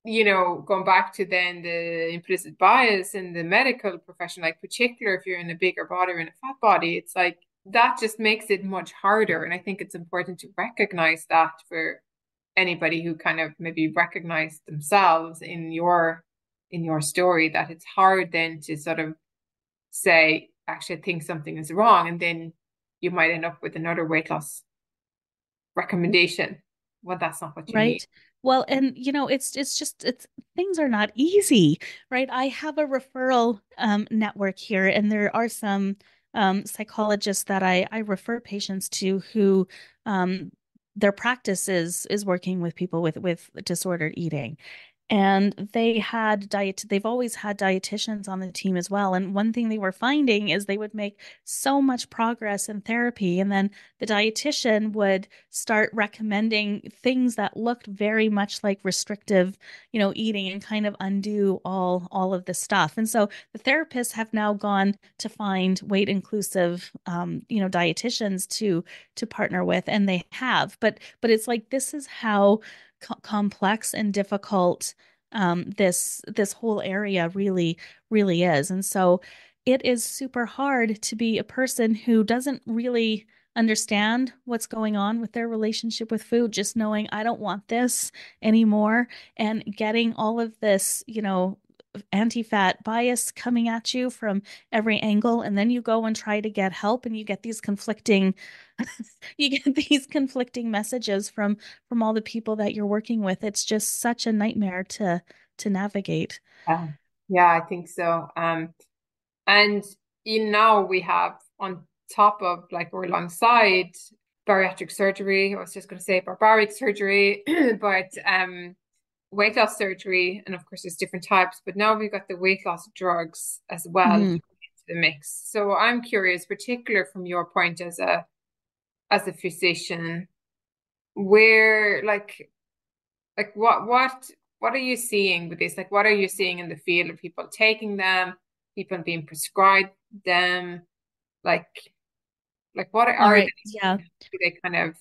Speaker 1: going back to then the implicit bias in the medical profession, like particular if you're in a bigger body or in a fat body, it's like that just makes it much harder. And I think it's important to recognize that for anybody who kind of maybe recognize themselves in your story, that it's hard then to sort of say, actually, I think something is wrong, and then you might end up with another weight loss recommendation. Well, that's not what you need.
Speaker 2: Right. Well, and it's just it's things are not easy, right? I have a referral network here, and there are some psychologists that I refer patients to who their practice is working with people with disordered eating. And they've always had dietitians on the team as well. And one thing they were finding is they would make so much progress in therapy. And then the dietitian would start recommending things that looked very much like restrictive, eating, and kind of undo all of the stuff. And so the therapists have now gone to find weight inclusive, dietitians to partner with, and they have. But it's like this is how complex and difficult this whole area really is. And so it is super hard to be a person who doesn't really understand what's going on with their relationship with food, just knowing I don't want this anymore, and getting all of this, anti-fat bias coming at you from every angle. And then you go and try to get help, and you get these conflicting you get these conflicting messages from all the people that you're working with. It's just such a nightmare to navigate.
Speaker 1: Yeah, yeah, I think so. And we have on top of like or alongside bariatric surgery, I was just going to say barbaric surgery, but weight loss surgery, and of course there's different types, but now we've got the weight loss drugs as well
Speaker 2: Mhm.
Speaker 1: into the mix. So I'm curious, particular from your point as a physician, where like what are you seeing with this? Like what are you seeing in the field of people taking them, people being prescribed them? Like what
Speaker 2: All
Speaker 1: are
Speaker 2: right.
Speaker 1: they?
Speaker 2: Yeah.
Speaker 1: Do they kind of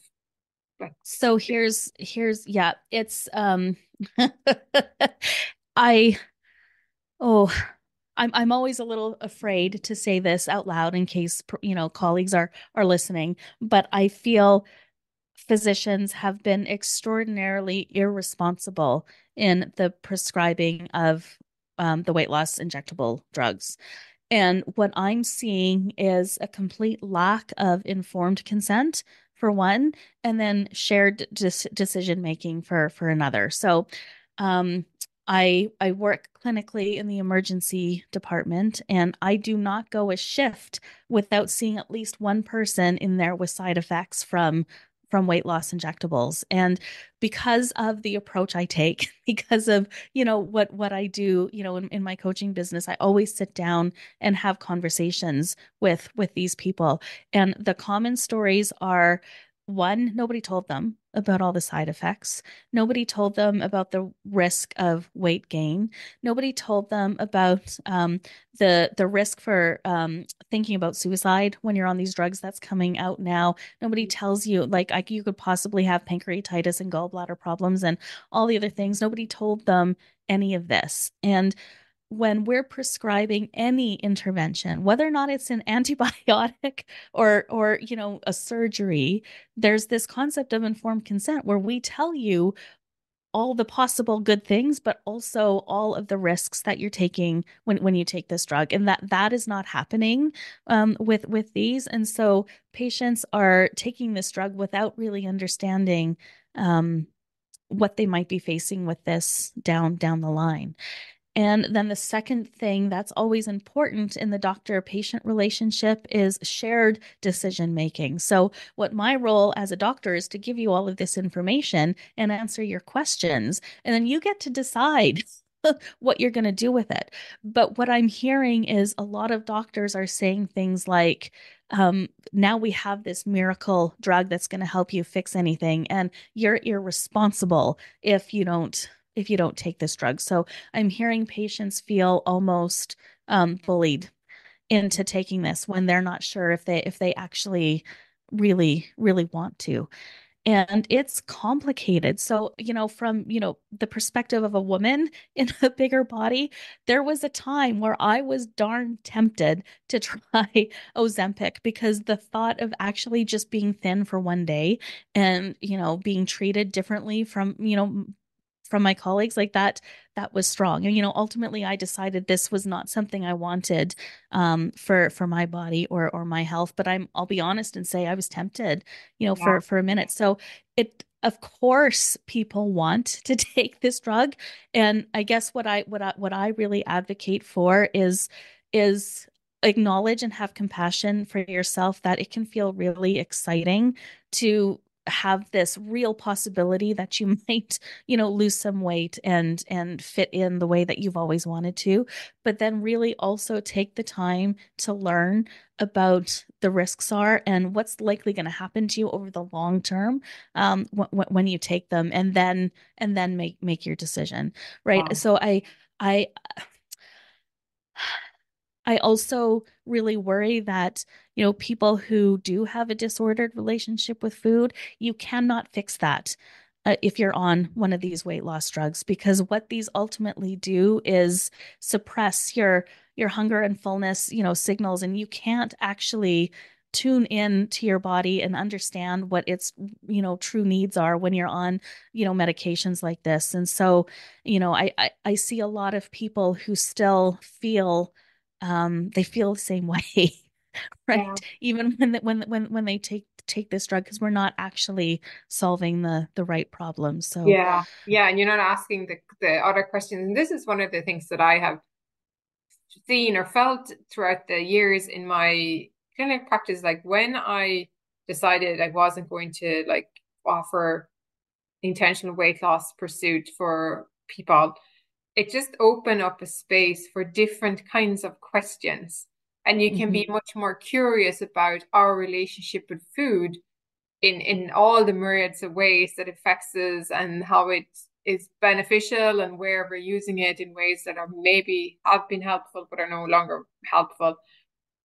Speaker 1: like
Speaker 2: So yeah, it's I oh I'm always a little afraid to say this out loud in case colleagues are listening, but I feel physicians have been extraordinarily irresponsible in the prescribing of the weight loss injectable drugs. And what I'm seeing is a complete lack of informed consent for one, and then shared decision making for another. So, um, I work clinically in the emergency department, and I do not go a shift without seeing at least one person in there with side effects from weight loss injectables. And because of the approach I take, because of what I do, in my coaching business, I always sit down and have conversations with these people. And the common stories are one, nobody told them about all the side effects. Nobody told them about the risk of weight gain. Nobody told them about the risk for thinking about suicide when you're on these drugs that's coming out now. Nobody tells you like you could possibly have pancreatitis and gallbladder problems and all the other things. Nobody told them any of this. And when we're prescribing any intervention, whether or not it's an antibiotic or a surgery, there's this concept of informed consent where we tell you all the possible good things, but also all of the risks that you're taking when you take this drug, and that is not happening with these. And so patients are taking this drug without really understanding what they might be facing with this down the line. And then the second thing that's always important in the doctor-patient relationship is shared decision making. So, what my role as a doctor is to give you all of this information and answer your questions, and then you get to decide what you're going to do with it. But what I'm hearing is a lot of doctors are saying things like, now we have this miracle drug that's going to help you fix anything, and you're irresponsible if you don't take this drug. So I'm hearing patients feel almost bullied into taking this when they're not sure if they actually really want to. And it's complicated. So, from, the perspective of a woman in a bigger body, there was a time where I was darn tempted to try Ozempic because the thought of actually just being thin for one day and, being treated differently from my colleagues like that was strong. And ultimately I decided this was not something I wanted for my body or my health. But I'll be honest and say I was tempted,
Speaker 1: Yeah.
Speaker 2: for a minute. So it of course people want to take this drug. And I guess what I really advocate for is acknowledge and have compassion for yourself that it can feel really exciting to have this real possibility that you might lose some weight and fit in the way that you've always wanted to, but then really also take the time to learn about the risks are and what's likely going to happen to you over the long term, when you take them, and then make your decision, right?
Speaker 1: Wow.
Speaker 2: So I I also really worry that, people who do have a disordered relationship with food, you cannot fix that if you're on one of these weight loss drugs, because what these ultimately do is suppress your hunger and fullness, signals, and you can't actually tune in to your body and understand what its, true needs are when you're on, medications like this. And so, I see a lot of people who still feel they feel the same way,
Speaker 1: Yeah.
Speaker 2: right? Even when they take this drug, because we're not actually solving the right problem. So
Speaker 1: Yeah. Yeah. And you're not asking the other questions. And this is one of the things that I have seen or felt throughout the years in my clinic practice. Like when I decided I wasn't going to like offer intentional weight loss pursuit for people, it just opened up a space for different kinds of questions. And you can
Speaker 2: mhm,
Speaker 1: be much more curious about our relationship with food in all the myriads of ways that it affects us and how it is beneficial and where we're using it in ways that are maybe have been helpful but are no longer helpful.
Speaker 2: mhm,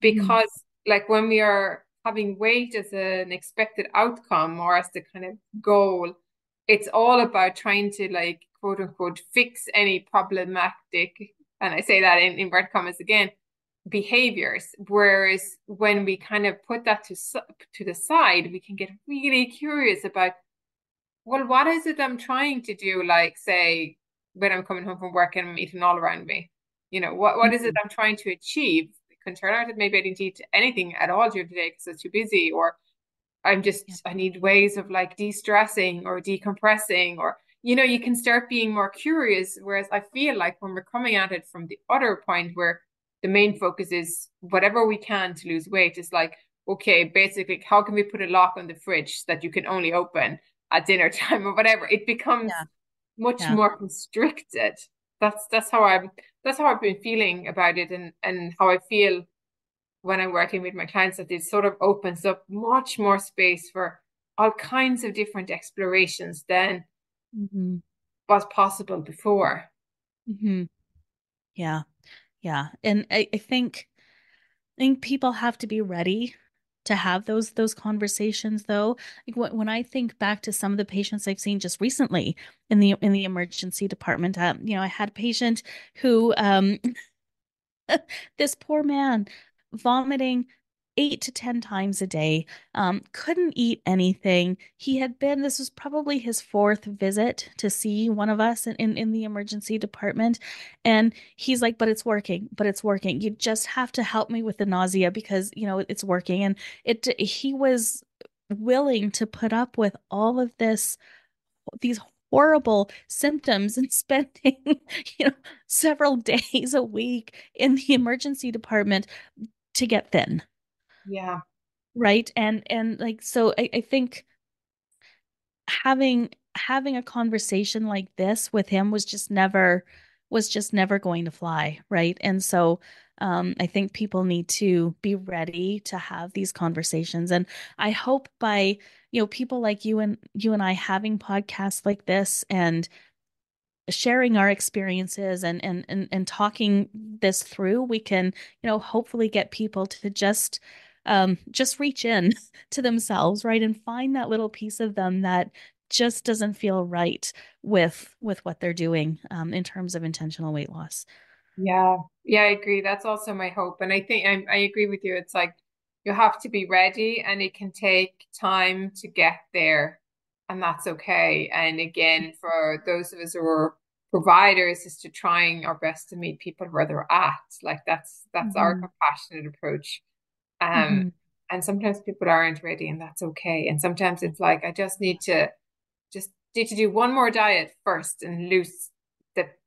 Speaker 1: Because like when we are having weight as an expected outcome or as the kind of goal, it's all about trying to like quote unquote fix any problematic, and I say that in inverted commas again, behaviors. Whereas when we kind of put that to the side, we can get really curious about, well, what is it I'm trying to do? Like, say, when I'm coming home from work and I'm eating all around me, what is it
Speaker 2: mhm.
Speaker 1: I'm trying to achieve? It can turn out that maybe I didn't eat anything at all during the day because I was too busy, or
Speaker 2: Yeah,
Speaker 1: I need ways of like de-stressing or decompressing, or, you can start being more curious. Whereas I feel like when we're coming at it from the other point where the main focus is whatever we can to lose weight, is like, okay, basically, how can we put a lock on the fridge that you can only open at dinner time or whatever? It becomes
Speaker 2: yeah,
Speaker 1: much
Speaker 2: yeah.
Speaker 1: more constricted. That's how I've been feeling about it, and how I feel when I'm working with my clients, that it sort of opens up much more space for all kinds of different explorations than
Speaker 2: Mm-hmm.
Speaker 1: was possible before.
Speaker 2: Mm-hmm. Yeah. Yeah. And I think people have to be ready to have those conversations though. Like when I think back to some of the patients I've seen just recently in the emergency department, I had a patient who this poor man vomiting 8 to 10 times a day, couldn't eat anything. This was probably his fourth visit to see one of us in the emergency department. And he's like, but it's working, but it's working. You just have to help me with the nausea because, it's working. And he was willing to put up with all of these horrible symptoms and spending, you know, several days a week in the emergency department to get thin,
Speaker 1: Yeah.
Speaker 2: right? And like so I think having a conversation like this with him was just never going to fly, right? And so I think people need to be ready to have these conversations. And I hope by, people like you and I having podcasts like this and sharing our experiences and talking this through, we can, hopefully get people to just reach in to themselves, right? And find that little piece of them that just doesn't feel right with what they're doing in terms of intentional weight loss.
Speaker 1: Yeah. Yeah, I agree. That's also my hope. And I think I agree with you. It's like you have to be ready and it can take time to get there. And that's okay. And again, for those of us who are providers, is to trying our best to meet people where they're at. Like that's our
Speaker 2: Hmm.
Speaker 1: compassionate approach. Um,
Speaker 2: Hmm.
Speaker 1: and sometimes people aren't ready and that's okay. And sometimes
Speaker 2: Yeah.
Speaker 1: it's like I just need to do one more diet first and lose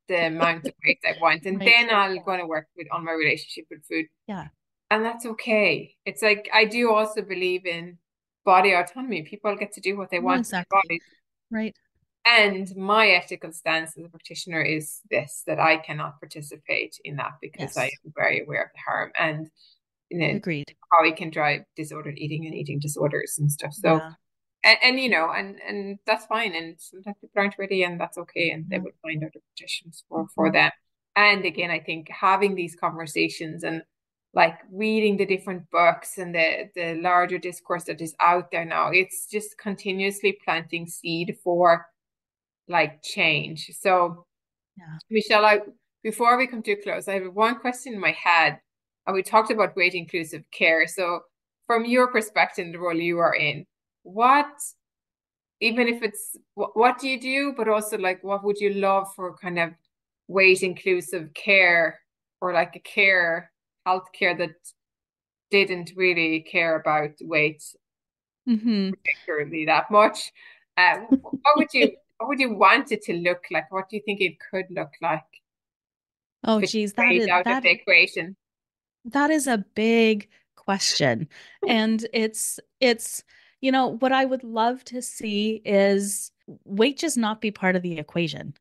Speaker 1: the amount of weight I want, and
Speaker 2: Right.
Speaker 1: then I'll
Speaker 2: Yeah.
Speaker 1: go to work on my relationship with food,
Speaker 2: Yeah.
Speaker 1: and that's okay. It's like I do also believe in body autonomy. People get to do what they
Speaker 2: Well,
Speaker 1: want with their
Speaker 2: exactly.
Speaker 1: bodies,
Speaker 2: Right.
Speaker 1: and my ethical stance as a practitioner is this: that I cannot participate in that because I
Speaker 2: Yes.
Speaker 1: am very aware of the harm and
Speaker 2: Agreed.
Speaker 1: how it can drive disordered eating and eating disorders and stuff. So
Speaker 2: Yeah.
Speaker 1: and and that's fine. And sometimes people aren't ready, and that's okay. And they
Speaker 2: Yeah.
Speaker 1: will find other petitions for
Speaker 2: Mhm.
Speaker 1: them. And again, I think having these conversations and like reading the different books and the larger discourse that is out there now, it's just continuously planting seed for like change. So
Speaker 2: Yeah.
Speaker 1: Michelle, before we come to a close, I have one question in my head, and we talked about weight inclusive care. So from your perspective, the role you are in, what even if it's what do you do, but also like what would you love for kind of weight inclusive care or like a care healthcare that didn't really care about weight
Speaker 2: Hmm.
Speaker 1: particularly that much? What would you want it to look like? What do you think it could look like
Speaker 2: Oh,
Speaker 1: if
Speaker 2: geez,
Speaker 1: it's weight out of the equation?
Speaker 2: that is a big question. And it's what I would love to see is weight just not be part of the equation.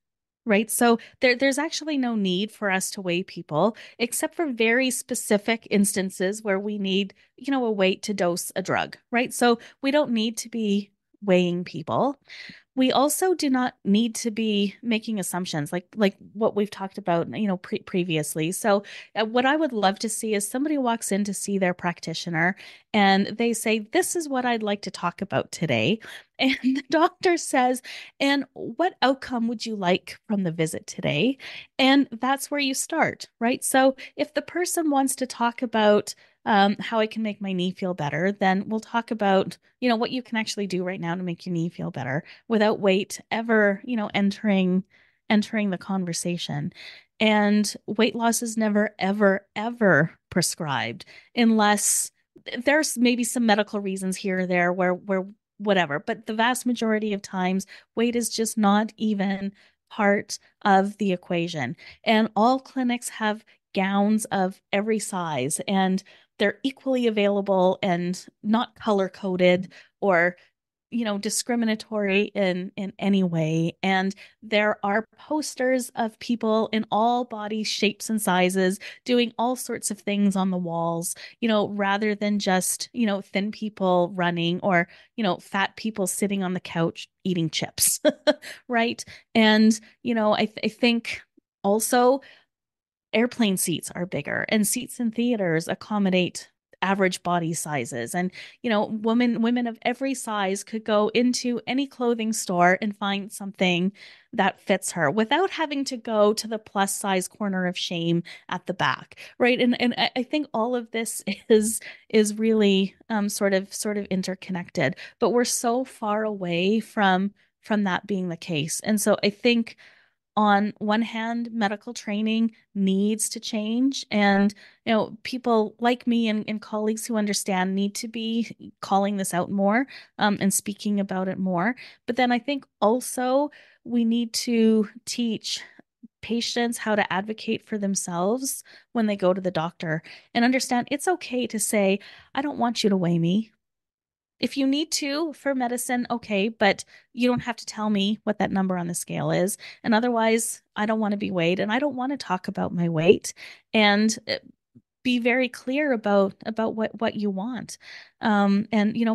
Speaker 2: Right. So there's actually no need for us to weigh people except for very specific instances where we need, a weight to dose a drug. Right. So we don't need to be weighing people. We also do not need to be making assumptions like what we've talked about, previously. So what I would love to see is somebody walks in to see their practitioner and they say, "This is what I'd like to talk about today." And the doctor says, "And what outcome would you like from the visit today?" And that's where you start, right? So if the person wants to talk about how I can make my knee feel better, then we'll talk about, what you can actually do right now to make your knee feel better without weight ever, entering the conversation. And weight loss is never, ever, ever prescribed unless there's maybe some medical reasons here or there where whatever. But the vast majority of times, weight is just not even part of the equation. And all clinics have gowns of every size and they're equally available and not color coded or discriminatory in any way. And there are posters of people in all body shapes and sizes doing all sorts of things on the walls, rather than just, thin people running, or, fat people sitting on the couch eating chips. Right. And, I think also airplane seats are bigger, and seats in theaters accommodate average body sizes. And women of every size could go into any clothing store and find something that fits her without having to go to the plus size corner of shame at the back, right? And I think all of this is really sort of interconnected, but we're so far away from that being the case. And so I think, on one hand, medical training needs to change. And, people like me and colleagues who understand need to be calling this out more, and speaking about it more. But then I think also we need to teach patients how to advocate for themselves when they go to the doctor, and understand it's okay to say, I don't want you to weigh me. If you need to for medicine, okay, but you don't have to tell me what that number on the scale is. And otherwise, I don't want to be weighed, and I don't want to talk about my weight. And be very clear about what you want. And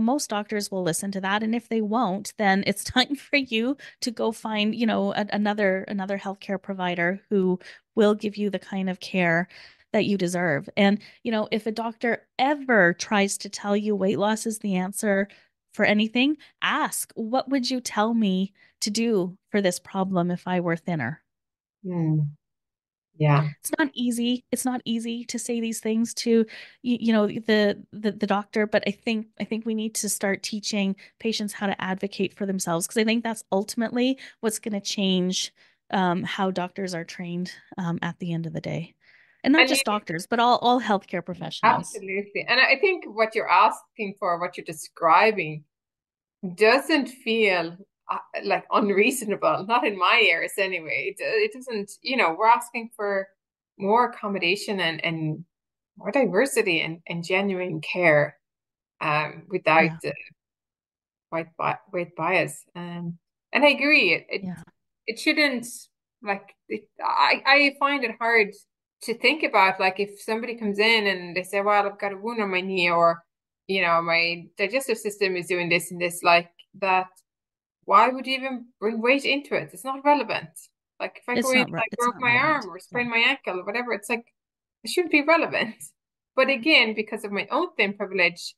Speaker 2: most doctors will listen to that, and if they won't, then it's time for you to go find another healthcare provider who will give you the kind of care that you deserve. And if a doctor ever tries to tell you weight loss is the answer for anything, ask, what would you tell me to do for this problem if I were thinner?
Speaker 1: Hmm. Yeah.
Speaker 2: It's not easy. It's not easy to say these things to the doctor, but I think we need to start teaching patients how to advocate for themselves, because I think that's ultimately what's going to change how doctors are trained, at the end of the day. And not
Speaker 1: And you
Speaker 2: just doctors, but all healthcare professionals.
Speaker 1: absolutely. And I think what you're asking for, what you're describing, doesn't feel like unreasonable, not in my ears anyway. It doesn't, we're asking for more accommodation and more diversity and genuine care, without
Speaker 2: Yeah,
Speaker 1: weight bias. And I agree,
Speaker 2: yeah,
Speaker 1: it shouldn't, I find it hard to think about, like, if somebody comes in and they say, well, I've got a wound on my knee, or my digestive system is doing this and this, like that. Why would you even bring weight into it? It's not relevant. Like, if I go in and I
Speaker 2: it's
Speaker 1: broke
Speaker 2: not
Speaker 1: my arm
Speaker 2: relevant.
Speaker 1: or
Speaker 2: Yeah,
Speaker 1: sprained my ankle or whatever, it's like, it shouldn't be relevant. But again, because of my own thin privilege,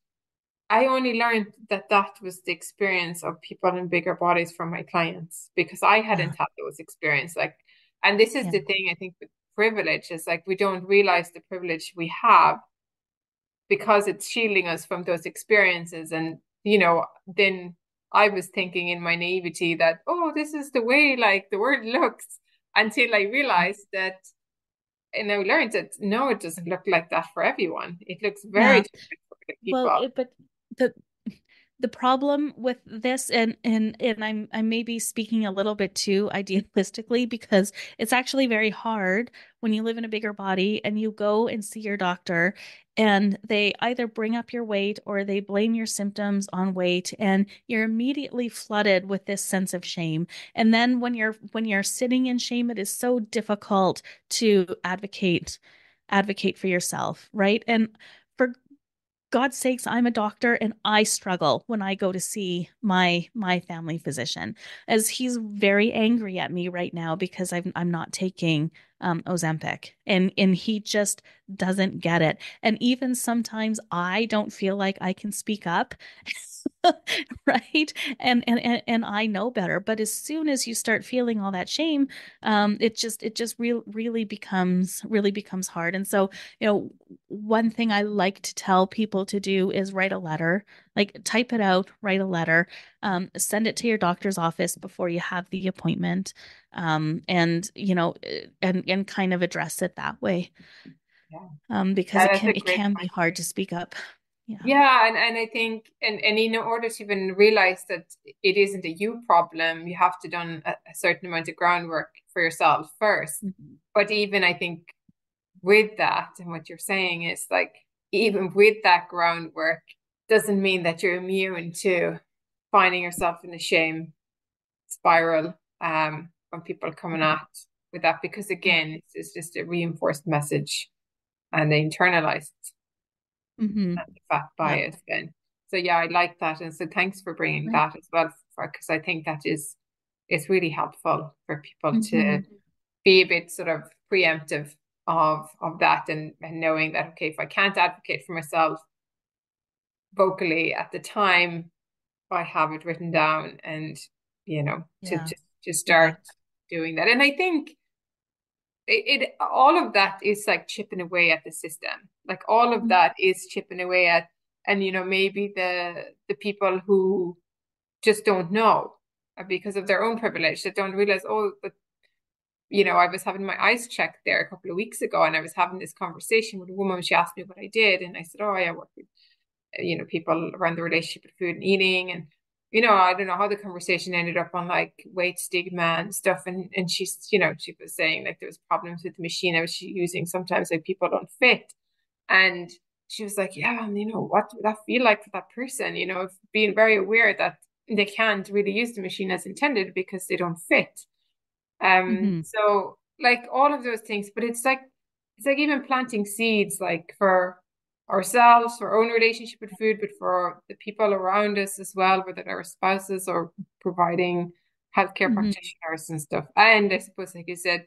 Speaker 1: I only learned that that was the experience of people in bigger bodies from my clients, because I
Speaker 2: yeah,
Speaker 1: hadn't had those experiences. Like, and this is
Speaker 2: yeah,
Speaker 1: the thing, I think, with privilege is, like, we don't realize the privilege we have because it's shielding us from those experiences. And, then I was thinking in my naivety that, oh, this is the way, like, the world looks, until I
Speaker 2: yeah.
Speaker 1: realized that, and I learned that no, it doesn't look like that for everyone. It looks very
Speaker 2: Yeah.
Speaker 1: different for other
Speaker 2: Well,
Speaker 1: people.
Speaker 2: but the the problem with this, and I'm maybe speaking a little bit too idealistically, because it's actually very hard when you live in a bigger body and you go and see your doctor, and they either bring up your weight or they blame your symptoms on weight, and you're immediately flooded with this sense of shame. And then when you're sitting in shame, it is so difficult to advocate for yourself, right? And for God's sakes, I'm a doctor and I struggle when I go to see my family physician, as he's very angry at me right now because I'm not taking Ozempic, and he just doesn't get it. And even sometimes I don't feel like I can speak up. Right. And I know better, but as soon as you start feeling all that shame, it just really becomes hard. And so, one thing I like to tell people to do is write a letter, like type it out, write a letter, send it to your doctor's office before you have the appointment, and and kind of address it that way,
Speaker 1: Yeah.
Speaker 2: because it
Speaker 1: That's
Speaker 2: can
Speaker 1: a
Speaker 2: it
Speaker 1: great
Speaker 2: can be
Speaker 1: point.
Speaker 2: hard to speak up. Yeah.
Speaker 1: Yeah, and I think, and in order to even realize that it isn't a you problem, you have to done a certain amount of groundwork for yourself first.
Speaker 2: Mhm.
Speaker 1: But even I think with that, and what you're saying is, like, even with that groundwork doesn't mean that you're immune to finding yourself in a shame spiral when people are coming at with that, because
Speaker 2: Yeah.
Speaker 1: again, it's just a reinforced message and they internalized
Speaker 2: Mm-hmm.
Speaker 1: fat
Speaker 2: Yeah.
Speaker 1: bias then. So yeah, I like that. And so thanks for bringing
Speaker 2: Right.
Speaker 1: that as well, because I think that is it's really helpful for people
Speaker 2: Mm-hmm.
Speaker 1: to be a bit sort of preemptive of that, and knowing that okay, if I can't advocate for myself vocally at the time, I have it written down, and to
Speaker 2: Yeah.
Speaker 1: to
Speaker 2: Yeah.
Speaker 1: start doing that. And I think it all of that is like chipping away at the system. Like all of
Speaker 2: Mhm.
Speaker 1: that is chipping away at, and maybe the people who just don't know because of their own privilege, that don't realize, oh, but I was having my eyes checked there a couple of weeks ago, and I was having this conversation with a woman. She asked me what I did, and I said, oh, I work with people around the relationship with food and eating. And I don't know how the conversation ended up on like weight stigma and stuff. And she's, she was saying like there was problems with the machine I was using. Sometimes like people don't fit. And she was like, yeah, and what would that feel like for that person? Of being very aware that they can't really use the machine as intended because they don't fit.
Speaker 2: Mhm.
Speaker 1: So like all of those things, but it's like even planting seeds, like for ourselves, for our own relationship with food, but for the people around us as well, whether they're spouses or providing healthcare
Speaker 2: Mhm.
Speaker 1: practitioners and stuff. And I suppose, like you said,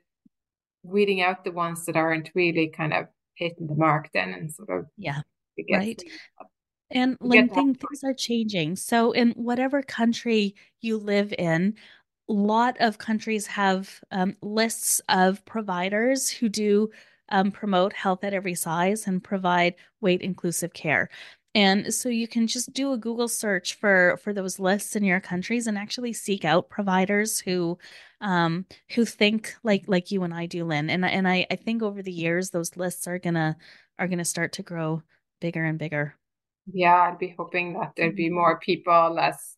Speaker 1: weeding out the ones that aren't really kind of hitting the mark then, and sort of
Speaker 2: Yeah.
Speaker 1: to get
Speaker 2: Right. And
Speaker 1: to get
Speaker 2: Lynn,
Speaker 1: to have
Speaker 2: things are changing. So in whatever country you live in, a lot of countries have lists of providers who do promote health at every size and provide weight inclusive care. And so you can just do a Google search for those lists in your countries and actually seek out providers who think like you and I do, Lynn. And I think over the years those lists are gonna start to grow bigger and bigger.
Speaker 1: Yeah, I'd be hoping that there'd be more people, less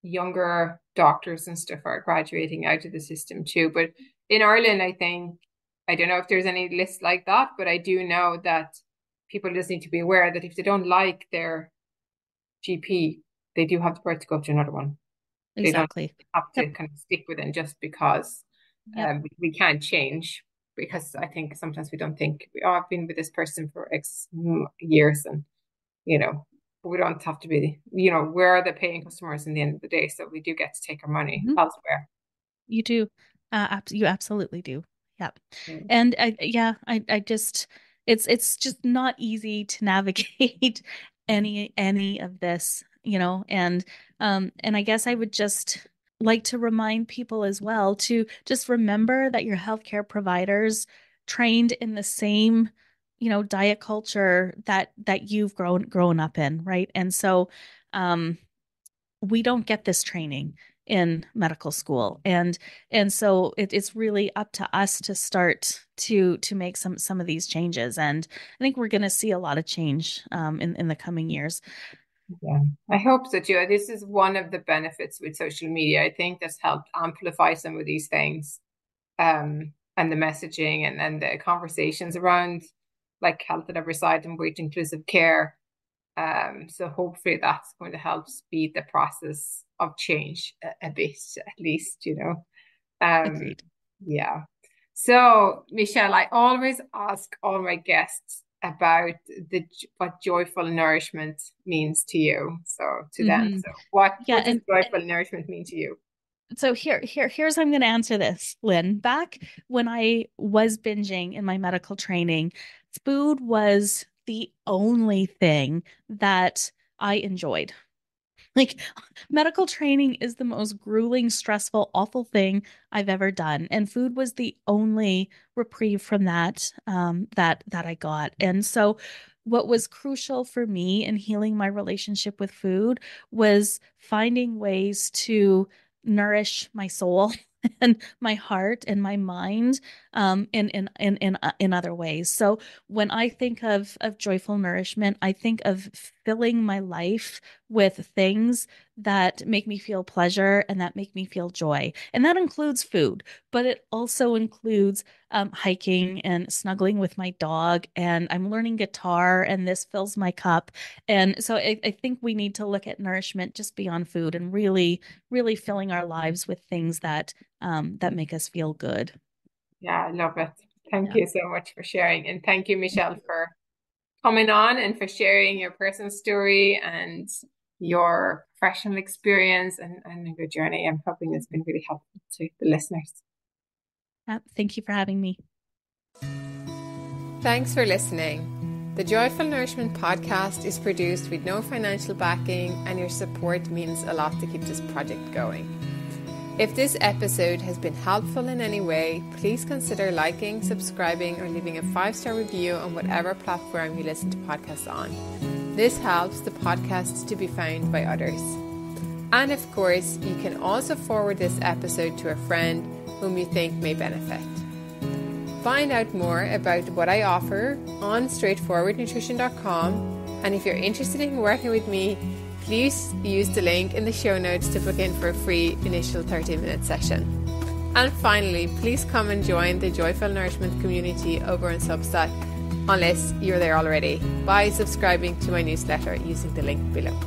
Speaker 1: younger doctors and stuff are graduating out of the system too. But in Ireland, I think, I don't know if there's any list like that, but I do know that people just need to be aware that if they don't like their GP, they do have the right to go to another one. They don't
Speaker 2: Exactly.
Speaker 1: have
Speaker 2: Yep.
Speaker 1: to kind of stick with it just because
Speaker 2: Yep.
Speaker 1: we can't change. Because I think sometimes we don't think, oh, I've been with this person for X years, and you know, we don't have to be, we're the paying customers in the end of the day. So we do get to take our money
Speaker 2: Mhm.
Speaker 1: elsewhere.
Speaker 2: You do. You absolutely do. Yep.
Speaker 1: Mm.
Speaker 2: And I just, it's just not easy to navigate any of this, and I guess I would just like to remind people as well to just remember that your healthcare providers trained in the same, diet culture that you've grown up in, right? And so, um, we don't get this training in medical school, and so it's really up to us to start to make some of these changes, and I think we're going to see a lot of change in the coming years.
Speaker 1: Yeah, I hope so too. This is one of the benefits with social media. I think that's helped amplify some of these things, and the messaging and the conversations around like health at every side and weight inclusive care. So hopefully that's going to help speed the process of change a bit, at least. Um,
Speaker 2: Agreed.
Speaker 1: yeah. So, Michelle, I always ask all my guests about what joyful nourishment means to you. So to them,
Speaker 2: Hmm.
Speaker 1: so what
Speaker 2: Yeah,
Speaker 1: what does
Speaker 2: and
Speaker 1: joyful nourishment mean to you?
Speaker 2: so here's how I'm going to answer this, Lynn. Back when I was binging in my medical training, food was the only thing that I enjoyed. Like, medical training is the most grueling, stressful, awful thing I've ever done, and food was the only reprieve from that that I got. And so, what was crucial for me in healing my relationship with food was finding ways to nourish my soul and my heart and my mind in other ways. So when I think of joyful nourishment, I think of filling my life with things that make me feel pleasure and that make me feel joy. And that includes food, but it also includes hiking and snuggling with my dog. And I'm learning guitar, and this fills my cup. And so I think we need to look at nourishment just beyond food and really, really filling our lives with things that that make us feel good.
Speaker 1: Yeah, I love it. Thank
Speaker 2: Yeah.
Speaker 1: you so much for sharing. And thank you, Michelle, for coming on and for sharing your personal story and your professional experience and your journey. I'm hoping it's been really helpful to the listeners.
Speaker 2: Thank you for having me.
Speaker 1: Thanks for listening. The Joyful Nourishment podcast is produced with no financial backing, and your support means a lot to keep this project going. If this episode has been helpful in any way, please consider liking, subscribing, or leaving a 5-star review on whatever platform you listen to podcasts on. This helps the podcast to be found by others. And of course, you can also forward this episode to a friend whom you think may benefit. Find out more about what I offer on straightforwardnutrition.com, and if you're interested in working with me, please use the link in the show notes to book in for a free initial 30-minute session. And finally, please come and join the Joyful Nourishment community over on Substack, unless you're there already, by subscribing to my newsletter using the link below.